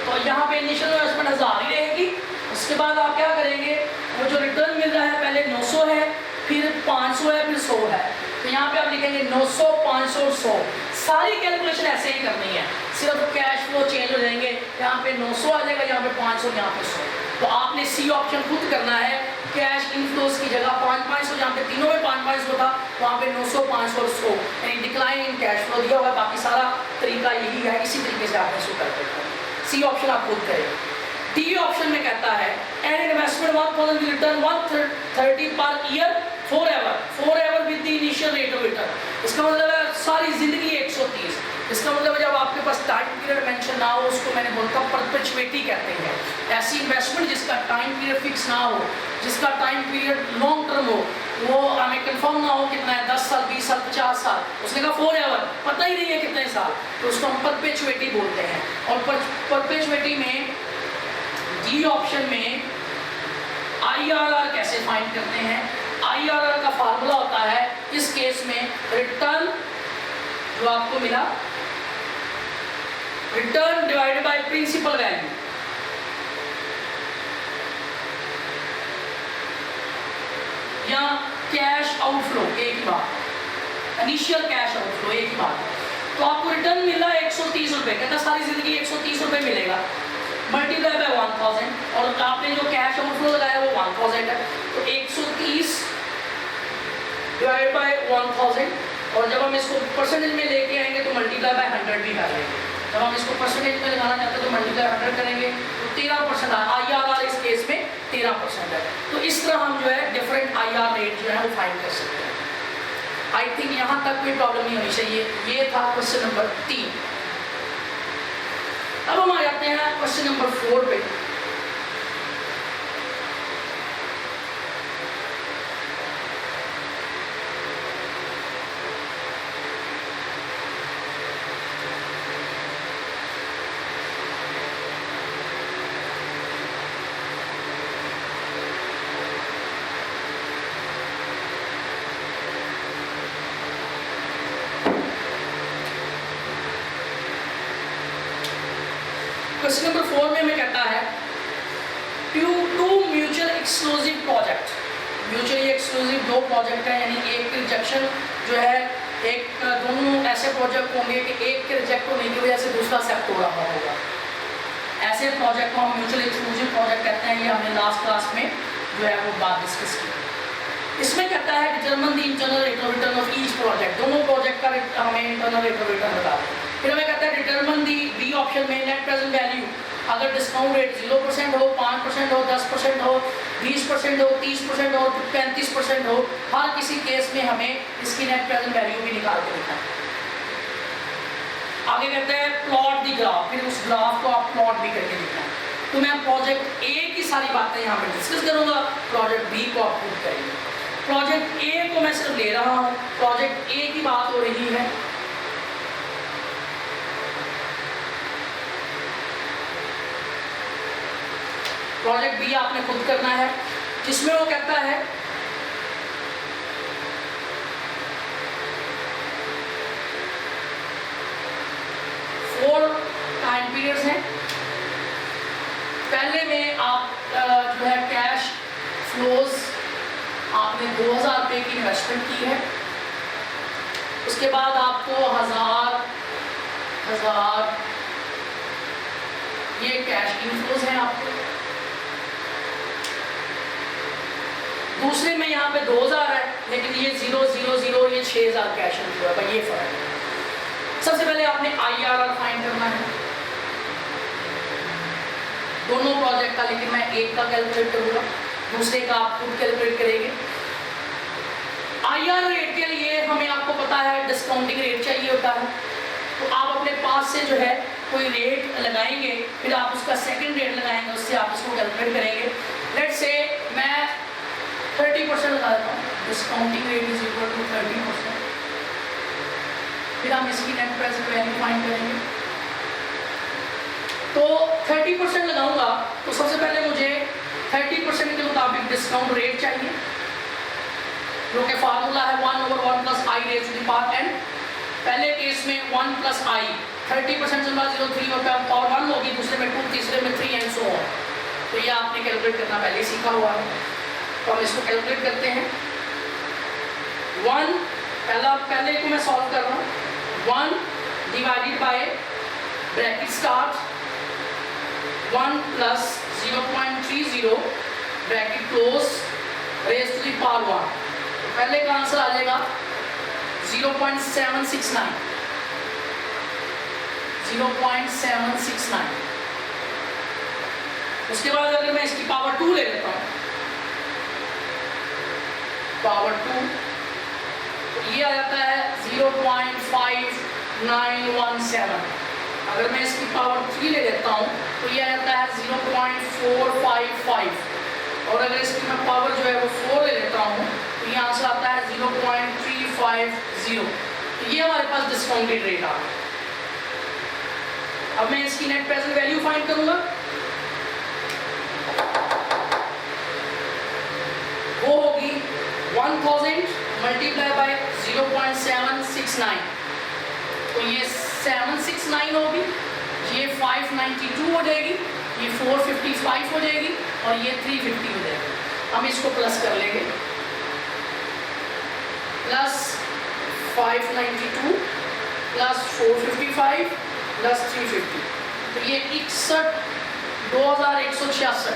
तो यहाँ पे इनिशियल इन्वेस्टमेंट 1000 ही रहेगी। उसके बाद आप क्या करेंगे, वो जो रिटर्न मिल रहा है पहले 900 है, फिर 500 है, फिर 100 है। तो यहाँ पे आप लिखेंगे 900, 500, 100। सारी कैलकुलेशन ऐसे ही करनी है, सिर्फ कैश फ्लो चेंज हो जाएंगे। यहाँ पे 900 आ जाएगा, यहाँ पे 500, यहाँ पे 100। तो आपने सी ऑप्शन खुद करना है। कैश इनफ्लोज की जगह 500, जहाँ पे तीनों में 500 था, वहाँ पे 900, 500 और 100 यानी डिक्लाइन इन कैश फ्लो दिया हुआ है। बाकी सारा तरीका यही है, इसी तरीके से आपने इसको कर सकते हैं। सी ऑप्शन आप खुद करें। डी ऑप्शन में कहता है an investment 1000 will return 130 per year forever with the initial rate of return. इसका मतलब है सारी जिंदगी 130। इसका मतलब जब आपके पास टाइम पीरियड मेंशन ना हो, उसको मैंने बोलता परपेचुइटी कहते हैं। ऐसी इन्वेस्टमेंट जिसका टाइम पीरियड फिक्स ना हो, जिसका टाइम पीरियड लॉन्ग टर्म हो, वो हमें कंफर्म ना हो कितना है, 10 साल, 20 साल, 50 साल। उसने कहा फॉरएवर, पता ही नहीं है कितने साल, तो उसको हम परपेचुइटी बोलते हैं। और परपेचुइटी में डी ऑप्शन में IRR कैसे फाइंड करते हैं। IRR का फार्मूला होता है इस केस में रिटर्न जो आपको मिला, return divided by principal value. या कैश आउटफ्लो, एक ही बात, इनिशियल कैश आउटफ्लो एक ही बात। तो आपको रिटर्न मिला 130 रुपए, कहता सारी जिंदगी 130 रुपए मिलेगा, मल्टीप्लाई बाय 1000, और आपने जो कैश आउटफ्लो लगाया वो 1000 है। तो 130 डिवाइड बाय 1000, और जब हम इसको परसेंटेज में लेके आएंगे तो मल्टीप्लाई बाय 100 भी कर लेंगे। जब हम इसको परसेंटेज में लगाना चाहते हैं तो मल्टीप्लाई 100 करेंगे, तो 13% IRR इस केस में 13% है। तो इस तरह हम जो है डिफरेंट IRR रेट जो है वो फाइंड कर सकते हैं। आई थिंक यहाँ तक कोई प्रॉब्लम नहीं होनी चाहिए। ये था क्वेश्चन नंबर 3। अब हम आ जाते हैं क्वेश्चन नंबर 4 पे। क्वेश्चन नंबर 4 में हमें कहता है two mutual exclusive project. Mutually exclusive दो प्रोजेक्ट है, यानी एक रिजेक्शन जो है, एक दोनों ऐसे प्रोजेक्ट होंगे कि एक के रिजेक्ट होने की वजह से दूसरा एक्सेप्ट हो रहा होगा। ऐसे प्रोजेक्ट को हम म्यूचुअल एक्सक्लूसिव प्रोजेक्ट कहते हैं। ये हमने लास्ट क्लास में जो है वो बात डिस्कस की। इसमें कहता है determine the internal rate of return of each project. दोनों प्रोजेक्ट का हमें इंटरनल रेट ऑफ रिटर्न बता दें। फिर हमें कहता है डिटरमिन दी बी ऑप्शन में नेट प्रेजेंट वैल्यू। अगर डिस्काउंट रेट 0% हो, 5% हो, 10% हो, 20% हो, 30% हो, 35% हो, हर किसी केस में हमें इसकी नेट प्रेजेंट वैल्यू भी निकाल के लिखना है। आगे कहते हैं प्लॉट दी ग्राफ। फिर उस ग्राफ को आप प्लॉट भी करके लिखना है। तो मैं प्रोजेक्ट ए की सारी बातें यहाँ पर डिस्कस करूँगा, प्रोजेक्ट बी को आप खुद करेंगे। प्रोजेक्ट ए को मैं सिर्फ ले रहा हूँ, प्रोजेक्ट ए की बात हो रही है। प्रोजेक्ट बी आपने खुद करना है, जिसमें वो कहता है 4 टाइम पीरियड्स हैं। पहले में आप जो है कैश फ्लोज आपने 2000 रुपये की इन्वेस्टमेंट की है, उसके बाद आपको हजार ये कैश इनफ्लोज हैं आपके। दूसरे में यहाँ पे 2000 है, लेकिन ये 000 ये 6000 कैश इनफ्लो है, भाई ये फर्क है। सबसे पहले आपने IRR फाइंड करना है दोनों प्रोजेक्ट का, लेकिन मैं एक का कैलकुलेट करूंगा, दूसरे का आप खुद कैलकुलेट करेंगे। IRR रेट के लिए हमें, आपको पता है, डिस्काउंटिंग रेट चाहिए होता है, तो आप अपने पास से जो है कोई रेट लगाएंगे, फिर आप उसका सेकंड रेट लगाएंगे, उससे आप उसको कैलकुलेट करेंगे। लेट्स से मैं 30% लगा देता हूँ, discounting rate is equal to 30%। फिर हम इसकी नेट प्रेजेंट वैल्यू फाइंड करेंगे। तो 30% लगाऊंगा तो सबसे पहले मुझे 30% के मुताबिक डिस्काउंट रेट चाहिए, जो कि फार्मूला है 1/1 + i raised to the power n। पहले केस में 1 + i 30% से 0.03 पावर 1 होगी, दूसरे में 2, तीसरे में 3 एंड सो ऑन। तो ये आपने कैलकुलेट करना पहले सीखा हुआ है, तो हम इसको कैलकुलेट करते हैं। 1 पहले को मैं सॉल्व कर रहा हूँ, 1 divided by bracket start 1 + 0.30 bracket close raise to the power 1। तो पहले का आंसर आ जाएगा 0.769। उसके बाद अगर मैं इसकी पावर 2 ले लेता हूँ, पावर 2, तो ये आ जाता है 0.5917। अगर मैं इसकी पावर 3 ले लेता हूँ तो ये आ जाता है 0.455, और अगर इसकी मैं पावर जो है वो 4 ले लेता हूँ तो ये आंसर आता है 0.350। तो ये हमारे पास डिस्काउंटेड रेट आ गया। अब मैं इसकी नेट प्रेजेंट वैल्यू फाइंड करूंगा, वो होगी 1000 मल्टीप्लाई बाय 0.769। तो ये 769 होगी, ये 592 हो जाएगी, ये 455 हो जाएगी, और ये 350 हो जाएगी। हम इसको प्लस कर लेंगे, प्लस 592 प्लस 455 प्लस 350, तो ये 2166।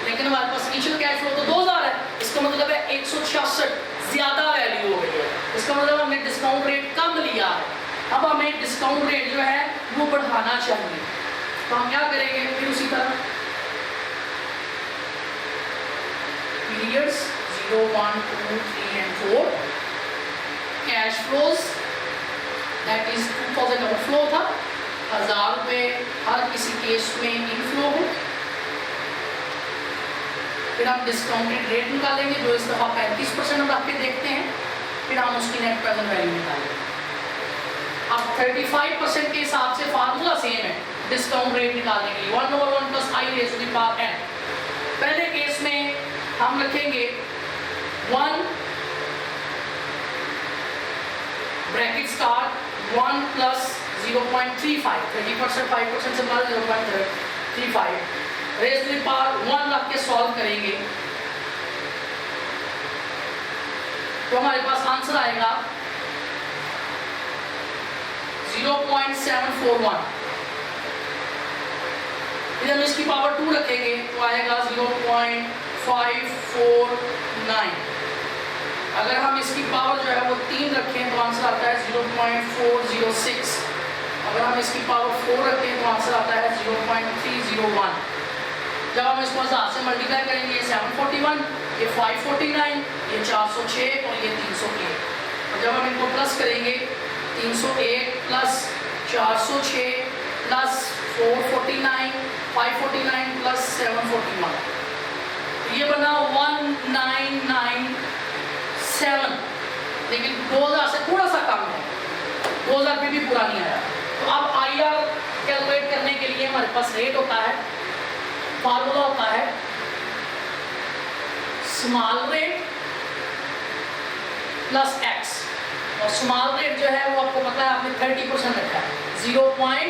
लेकिन हमारे पास इनिशियल कैश फ्लो तो 2000 है, इसका मतलब है 166 ज्यादा वैल्यू हो गई है। इसका मतलब हमने डिस्काउंट रेट कम लिया है, अब हमें डिस्काउंट रेट जो है वो बढ़ाना चाहिए। तो हम क्या करेंगे, फिर उसी तरह periods 0, 1, 2, 3 and 4, cash flows that is 2000 outflow था, 1000 रुपये हर किसी केस में इनफ्लो है। फिर हम डिस्काउंटेड रेट निकालेंगे, जो इस दफा 35% हम रख के देखते हैं, फिर हम उसकी नेट प्रेजेंट वैल्यू निकालेंगे। अब 35% के हिसाब से फार्मूला सेम है डिस्काउंट रेट निकालने के लिए, 1/1 + i raised to the power n। पहले केस में हम रखेंगे 1 ब्रैकेट स्टार्ट 1 + 0.35, 30% 5% से plus 0.35 raise to the power 1 रख के सॉल्व करेंगे, तो हमारे पास आंसर आएगा 0.741। फिर हम इसकी पावर 2 रखेंगे तो आएगा 0.549। अगर हम इसकी पावर जो है वो 3 रखें तो आंसर आता है 0.406। अगर हम इसकी पावर 4 रखें तो आंसर आता है 0.301। जब हम इसको 1000 से मल्टीप्लाई करेंगे, ये 741, ये 549, ये 406 और ये 301। और जब हम इनको प्लस करेंगे 301 प्लस 406 प्लस 449 549 प्लस 741, ये बना 1997। लेकिन 2000 से थोड़ा सा कम है, 2000 पे भी पूरा नहीं आया। तो अब IR कैलकुलेट करने के लिए हमारे पास रेट होता है, फार्मूला होता है स्मॉल रेट प्लस x, और स्मॉल रेट जो है वो आपको पता है आपने 30% रखा है, 0.3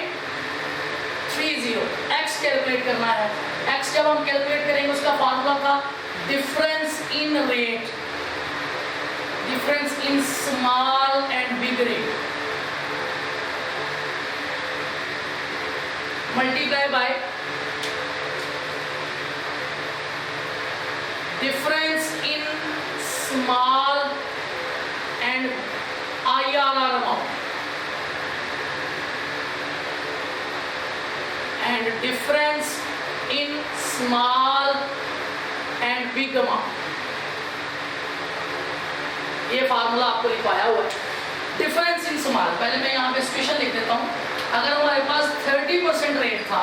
30 x कैलकुलेट करना है। x जब हम कैलकुलेट करेंगे उसका फार्मूला था difference in rate, difference in small and big rate multiply by difference in small and IRR amount and difference in small and big amount। ये फार्मूला आपको लिखवाया हुआ है। डिफरेंस इन स्मॉल, पहले मैं यहाँ पे सिचुएशन लिख देता हूँ। अगर हमारे पास 30% रेट था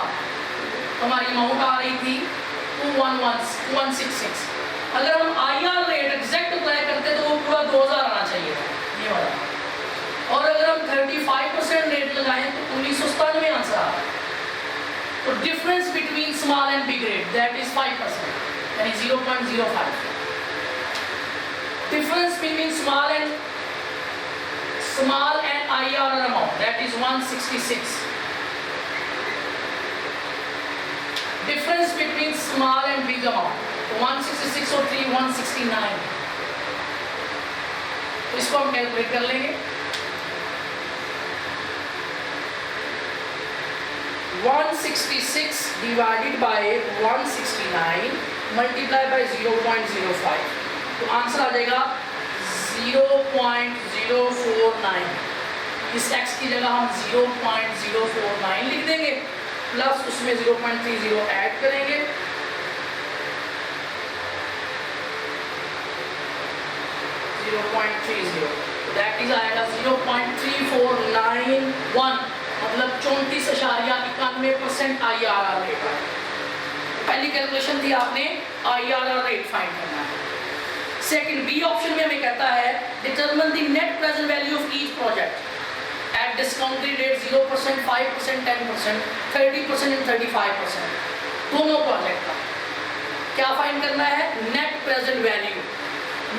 तो हमारी अमाउंट आ रही थी 2166। अगर हम IR रेट एग्जैक्ट अप्लाई करते तो वो पूरा 2000 आना चाहिए ये वाला। और अगर हम 35% रेट लगाएं तो 1997 आंसर आ रहा है। तो difference between small and big rate that is 5%, यानी 0.05। Difference between small and IRR amount that is 166। Difference between small and big amount 166 और 3 169। तो इसको हम कैलकुलेट कर लेंगे। 166 डिवाइडेड बाय 169 मल्टीप्लाई बाय 0.05, तो आंसर आ जाएगा 0.049। इस x की जगह हम 0.049 लिख देंगे, प्लस उसमें 0.30 ऐड करेंगे। दैट इज आएगा 0.3491, मतलब 34.91% IRR रेट है। पहली कैलकुलेशन थी आपने IRR रेट फाइंड करना है। सेकंड बी ऑप्शन में हमें कहता है determine the net present value of each project at discounted rate 0%, 5%, 10%, 30% and 35%, दोनों प्रोजेक्ट का क्या फाइंड करना है? Net present value.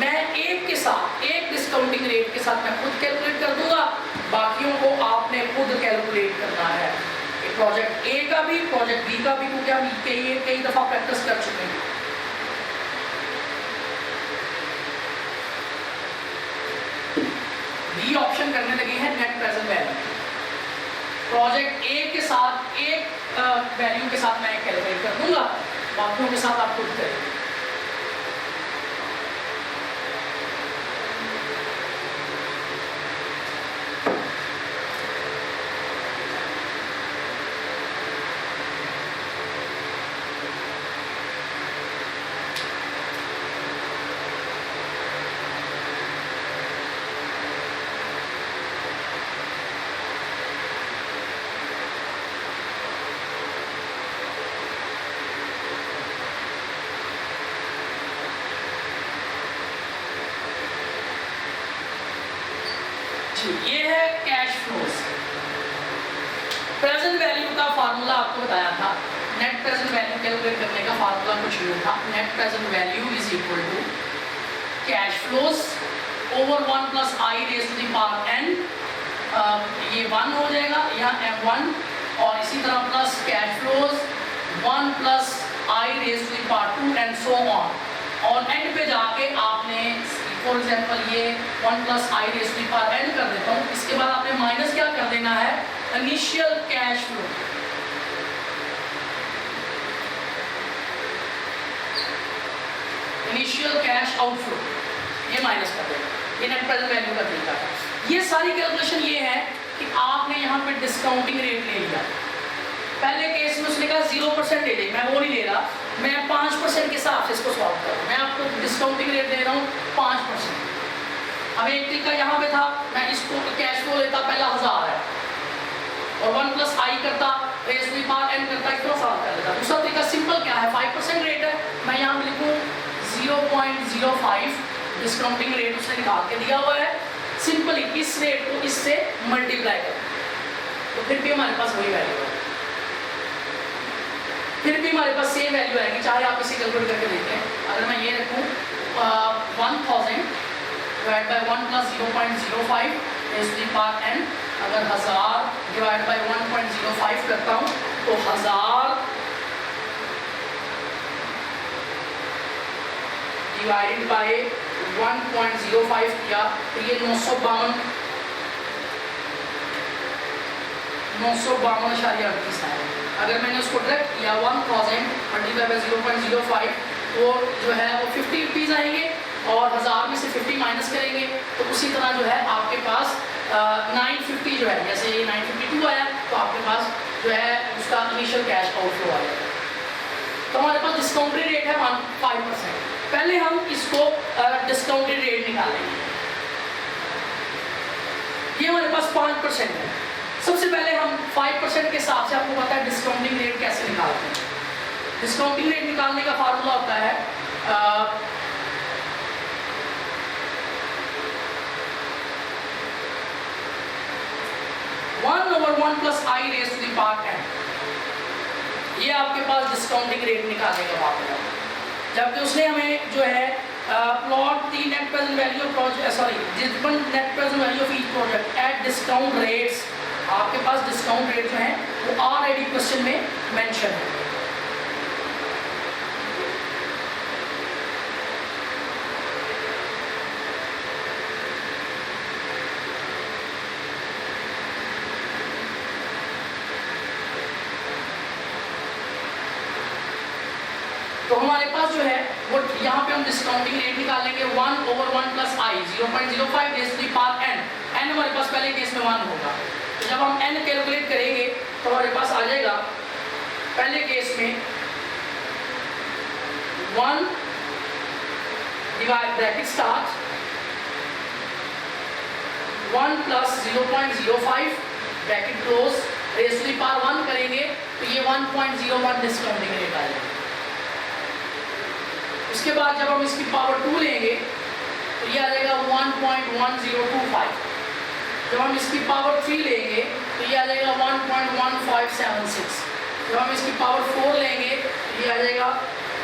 मैं एक के साथ, एक डिस्काउंटिंग रेट के साथ मैं खुद कैलकुलेट कर दूंगा, बाकियों को आपने खुद कैलकुलेट करना है। प्रोजेक्ट ए का भी, प्रोजेक्ट बी का भी, क्योंकि हम कई दफा प्रैक्टिस कर चुके हैं। बी ऑप्शन करने लगे हैं net present value. Project A के साथ एक वैल्यू के साथ मैं कैलकुलेट कर दूंगा, बाकियों के साथ आप खुद करें। ये है कैश फ्लोज। प्रेजेंट वैल्यू का फार्मूला आपको बताया था, नेट प्रेजेंट वैल्यू कैलकुलेट करने का फार्मूला कुछ यूं था, net present value is equal to cash flows over 1 plus I raise to the power n। ये 1 हो जाएगा यहाँ m1, और इसी तरह plus cash flows 1 plus I raise to the power 2 and so on. और एंड पे जाके आपने फॉर एग्जाम्पल ये 1 plus I raise to the power n कर देता हूँ, इसके बाद आपने माइनस क्या कर देना है? Initial cash flow. Initial cash outflow ये माइनस कर देना, ये नेट प्रेजेंट वैल्यू का तरीका है। ये सारी कैलकुलेशन ये है कि आपने यहाँ पे डिस्काउंटिंग रेट ले लिया। पहले केस में उसने कहा 0% ले ले, मैं वो नहीं ले रहा, मैं 5% के हिसाब से इसको सॉल्व कर रहा हूँ। मैं आपको डिस्काउंटिंग रेट दे रहा हूँ 5%। अब एक तरीका यहाँ पे था, मैं इसको कैश फ्लो लेता, पहला 1000 है, और 1 प्लस आई करता, raise to the power n करता, इतना सॉल्व कर लेता। दूसरा तरीका सिंपल क्या है? 5% रेट है, मैं यहाँ पे लिखूँ 0.05 डिस्काउंटिंग रेट उसने निकाल के दिया हुआ है। सिंपली इस रेट को इससे मल्टीप्लाई कर, तो फिर भी हमारे पास वही वैल्यू है, फिर भी हमारे पास सेम वैल्यू आएगी, चाहे आप इसे कैलकुलेट करके देखें। अगर मैं ये रखूँ 1000 divide by 1 plus 0.05 raise to the power n, अगर 1000 डिवाइड बाई 1.05 करता हूँ तो तो 1000 डिवाइडेड बाय 1.05 किया तो ये 952.38 है। अगर मैंने उसको डायरेक्ट किया 1000 मल्टीप्लाई बाय 0.05 तो जो है वो 50 रुपीज़ आएंगे और 1000 में से 50 माइनस करेंगे तो उसी तरह जो है आपके पास 950 जो है, जैसे ये 952 आया तो आपके पास जो है उसका इनिशियल कैश आउटफ्लो आएगा। तो हमारे पास डिस्काउंटेड रेट है 5%। पहले हम इसको डिस्काउंटेड रेट निकालेंगे। ये हमारे पास 5% है। सबसे पहले हम 5% के हिसाब से, आपको पता है डिस्काउंटिंग रेट कैसे निकालते हैं। डिस्काउंटिंग रेट निकालने का फार्मूला होता है 1/1 + i raised to the power n। ये आपके पास डिस्काउंटिंग रेट निकालने का फार्मूला है। जबकि उसने हमें जो है plot the net present value of net present value of each project at discount rates. आपके पास डिस्काउंट रेट जो है वो ऑलरेडी क्वेश्चन में मेंशन है। तो हमारे पास जो है वो यहाँ पे हम डिस्काउंटिंग रेट निकालेंगे 1/1 + i 0.05 raised to the power n। n हमारे पास पहले केस में 1 होगा। तो जब हम n कैलकुलेट करेंगे तो हमारे पास आ जाएगा पहले केस में 1 divide bracket start 1 + 0.05 bracket close raise to the power 1 करेंगे तो ये 1.01 डिस्काउंटिंग रेट आएगा। उसके बाद जब हम इसकी पावर 2 लेंगे तो ये आ जाएगा 1.1025। जब हम इसकी पावर 3 लेंगे तो ये आ जाएगा 1.1576। जब हम इसकी पावर 4 लेंगे तो ये आ जाएगा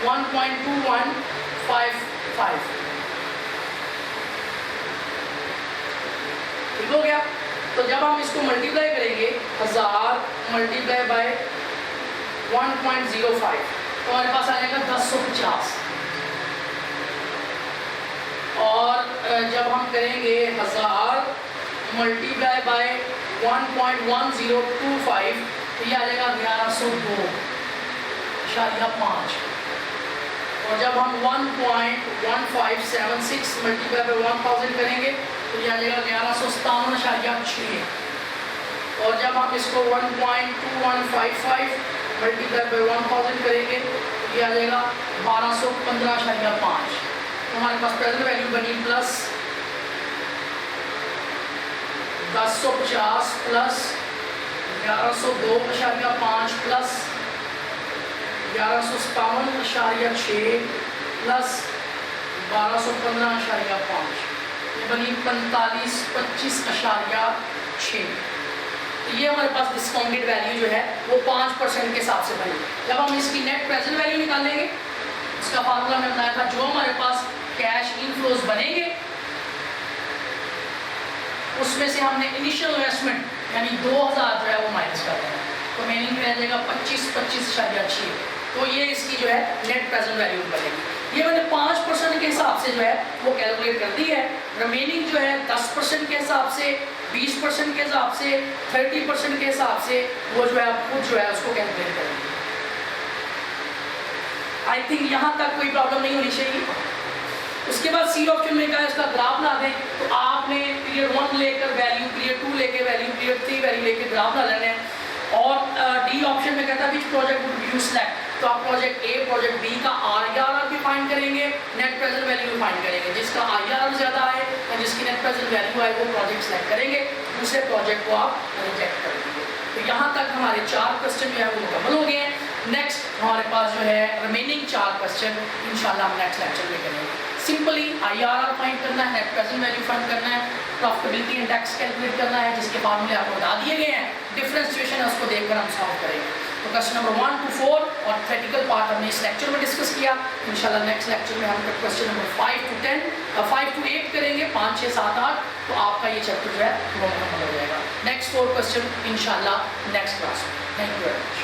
1.2155। ठीक हो गया। तो जब हम इसको मल्टीप्लाई करेंगे 1000 मल्टीप्लाई बाय 1.05 तो हमारे पास आ जाएगा 1050। और जब हम करेंगे 1000 मल्टीप्लाई बाय 1.1025 तो ये आ जाएगा 1102.5। और जब हम 1.1576 मल्टीप्लाई बाय 1000 करेंगे तो ये आ जाएगा 1157.6। और जब हम इसको 1.2155 मल्टीप्लाई बाय 1000 करेंगे तो ये आ जाएगा 1215.5। हमारे पास प्रेजेंट वैल्यू बनी प्लस 1050 प्लस 1102.5 प्लस 1157.6 प्लस 1215.5 ये बनी 4525.6। ये हमारे पास डिस्काउंटेड वैल्यू जो है वो 5% के हिसाब से बनी। जब हम इसकी नेट प्रेजेंट वैल्यू निकालेंगे इसका फार्मूला में बताया था, जो हमारे पास कैश इनफ्लोज बनेंगे उसमें से हमने इनिशियल इन्वेस्टमेंट यानी 2000 जो है वो माइनस कर देना। तो मीनिंग में आ जाएगा 25.6। तो ये इसकी जो है नेट प्रेजेंट वैल्यू बनेगी। ये मैंने 5% के हिसाब से जो है वो कैलकुलेट कर दी है। रिमेनिंग जो है 10% के हिसाब से, 20% के हिसाब से, 30% के हिसाब से वो जो है आप खुद जो है उसको कैलकुलेट करेंगे। आई थिंक यहाँ तक कोई प्रॉब्लम नहीं होनी चाहिए। उसके बाद सी ऑप्शन में कहा इसका ग्राफ ला दें। तो आपने पीरियड 1 लेकर वैल्यू, पीरियड 2 लेकर वैल्यू, पीरियड 3 वैल्यू लेकर ग्राफ ला लेने हैं। और डी ऑप्शन में कहता है which project would you select. तो आप प्रोजेक्ट ए, प्रोजेक्ट बी का आईआरआर भी फाइंड करेंगे, नेट प्रेजेंट वैल्यू भी फाइंड करेंगे। जिसका आईआरआर ज़्यादा है या जिसकी नेट प्रेजेंट वैल्यू है वो प्रोजेक्ट सेलेक्ट करेंगे, दूसरे प्रोजेक्ट को आप रिजेक्ट कर देंगे। तो यहाँ तक हमारे 4 क्वेश्चन जो है वो मुकम्मल हो गए हैं। नेक्स्ट हमारे पास जो है रिमेनिंग 4 क्वेश्चन इंशाल्लाह हम नेक्स्ट लेक्चर में करेंगे। सिंपली आईआरआर फाइंड करना है, नेट प्रेजेंट वैल्यू फाइंड करना है, प्रॉफिटेबिलिटी इंडेक्स कैलकुलेट करना है जिसके फार्मूले आपको बता दिए गए हैं। डिफरेंट सिचुएशन है उसको देखकर हम सॉल्व करेंगे। तो क्वेश्चन नंबर 1 to 4 और थ्योरेटिकल पार्ट हमने इस लेक्चर में डिस्कस किया। इंशाल्लाह नेक्स्ट लेक्चर में हम क्वेश्चन नंबर 5 to 8 करेंगे, 5, 6, 7, 8। तो आपका ये चैप्टर जो है वो खत्म हो जाएगा। नेक्स्ट 4 क्वेश्चन इंशाल्लाह नेक्स्ट क्लास में। Thank you very much.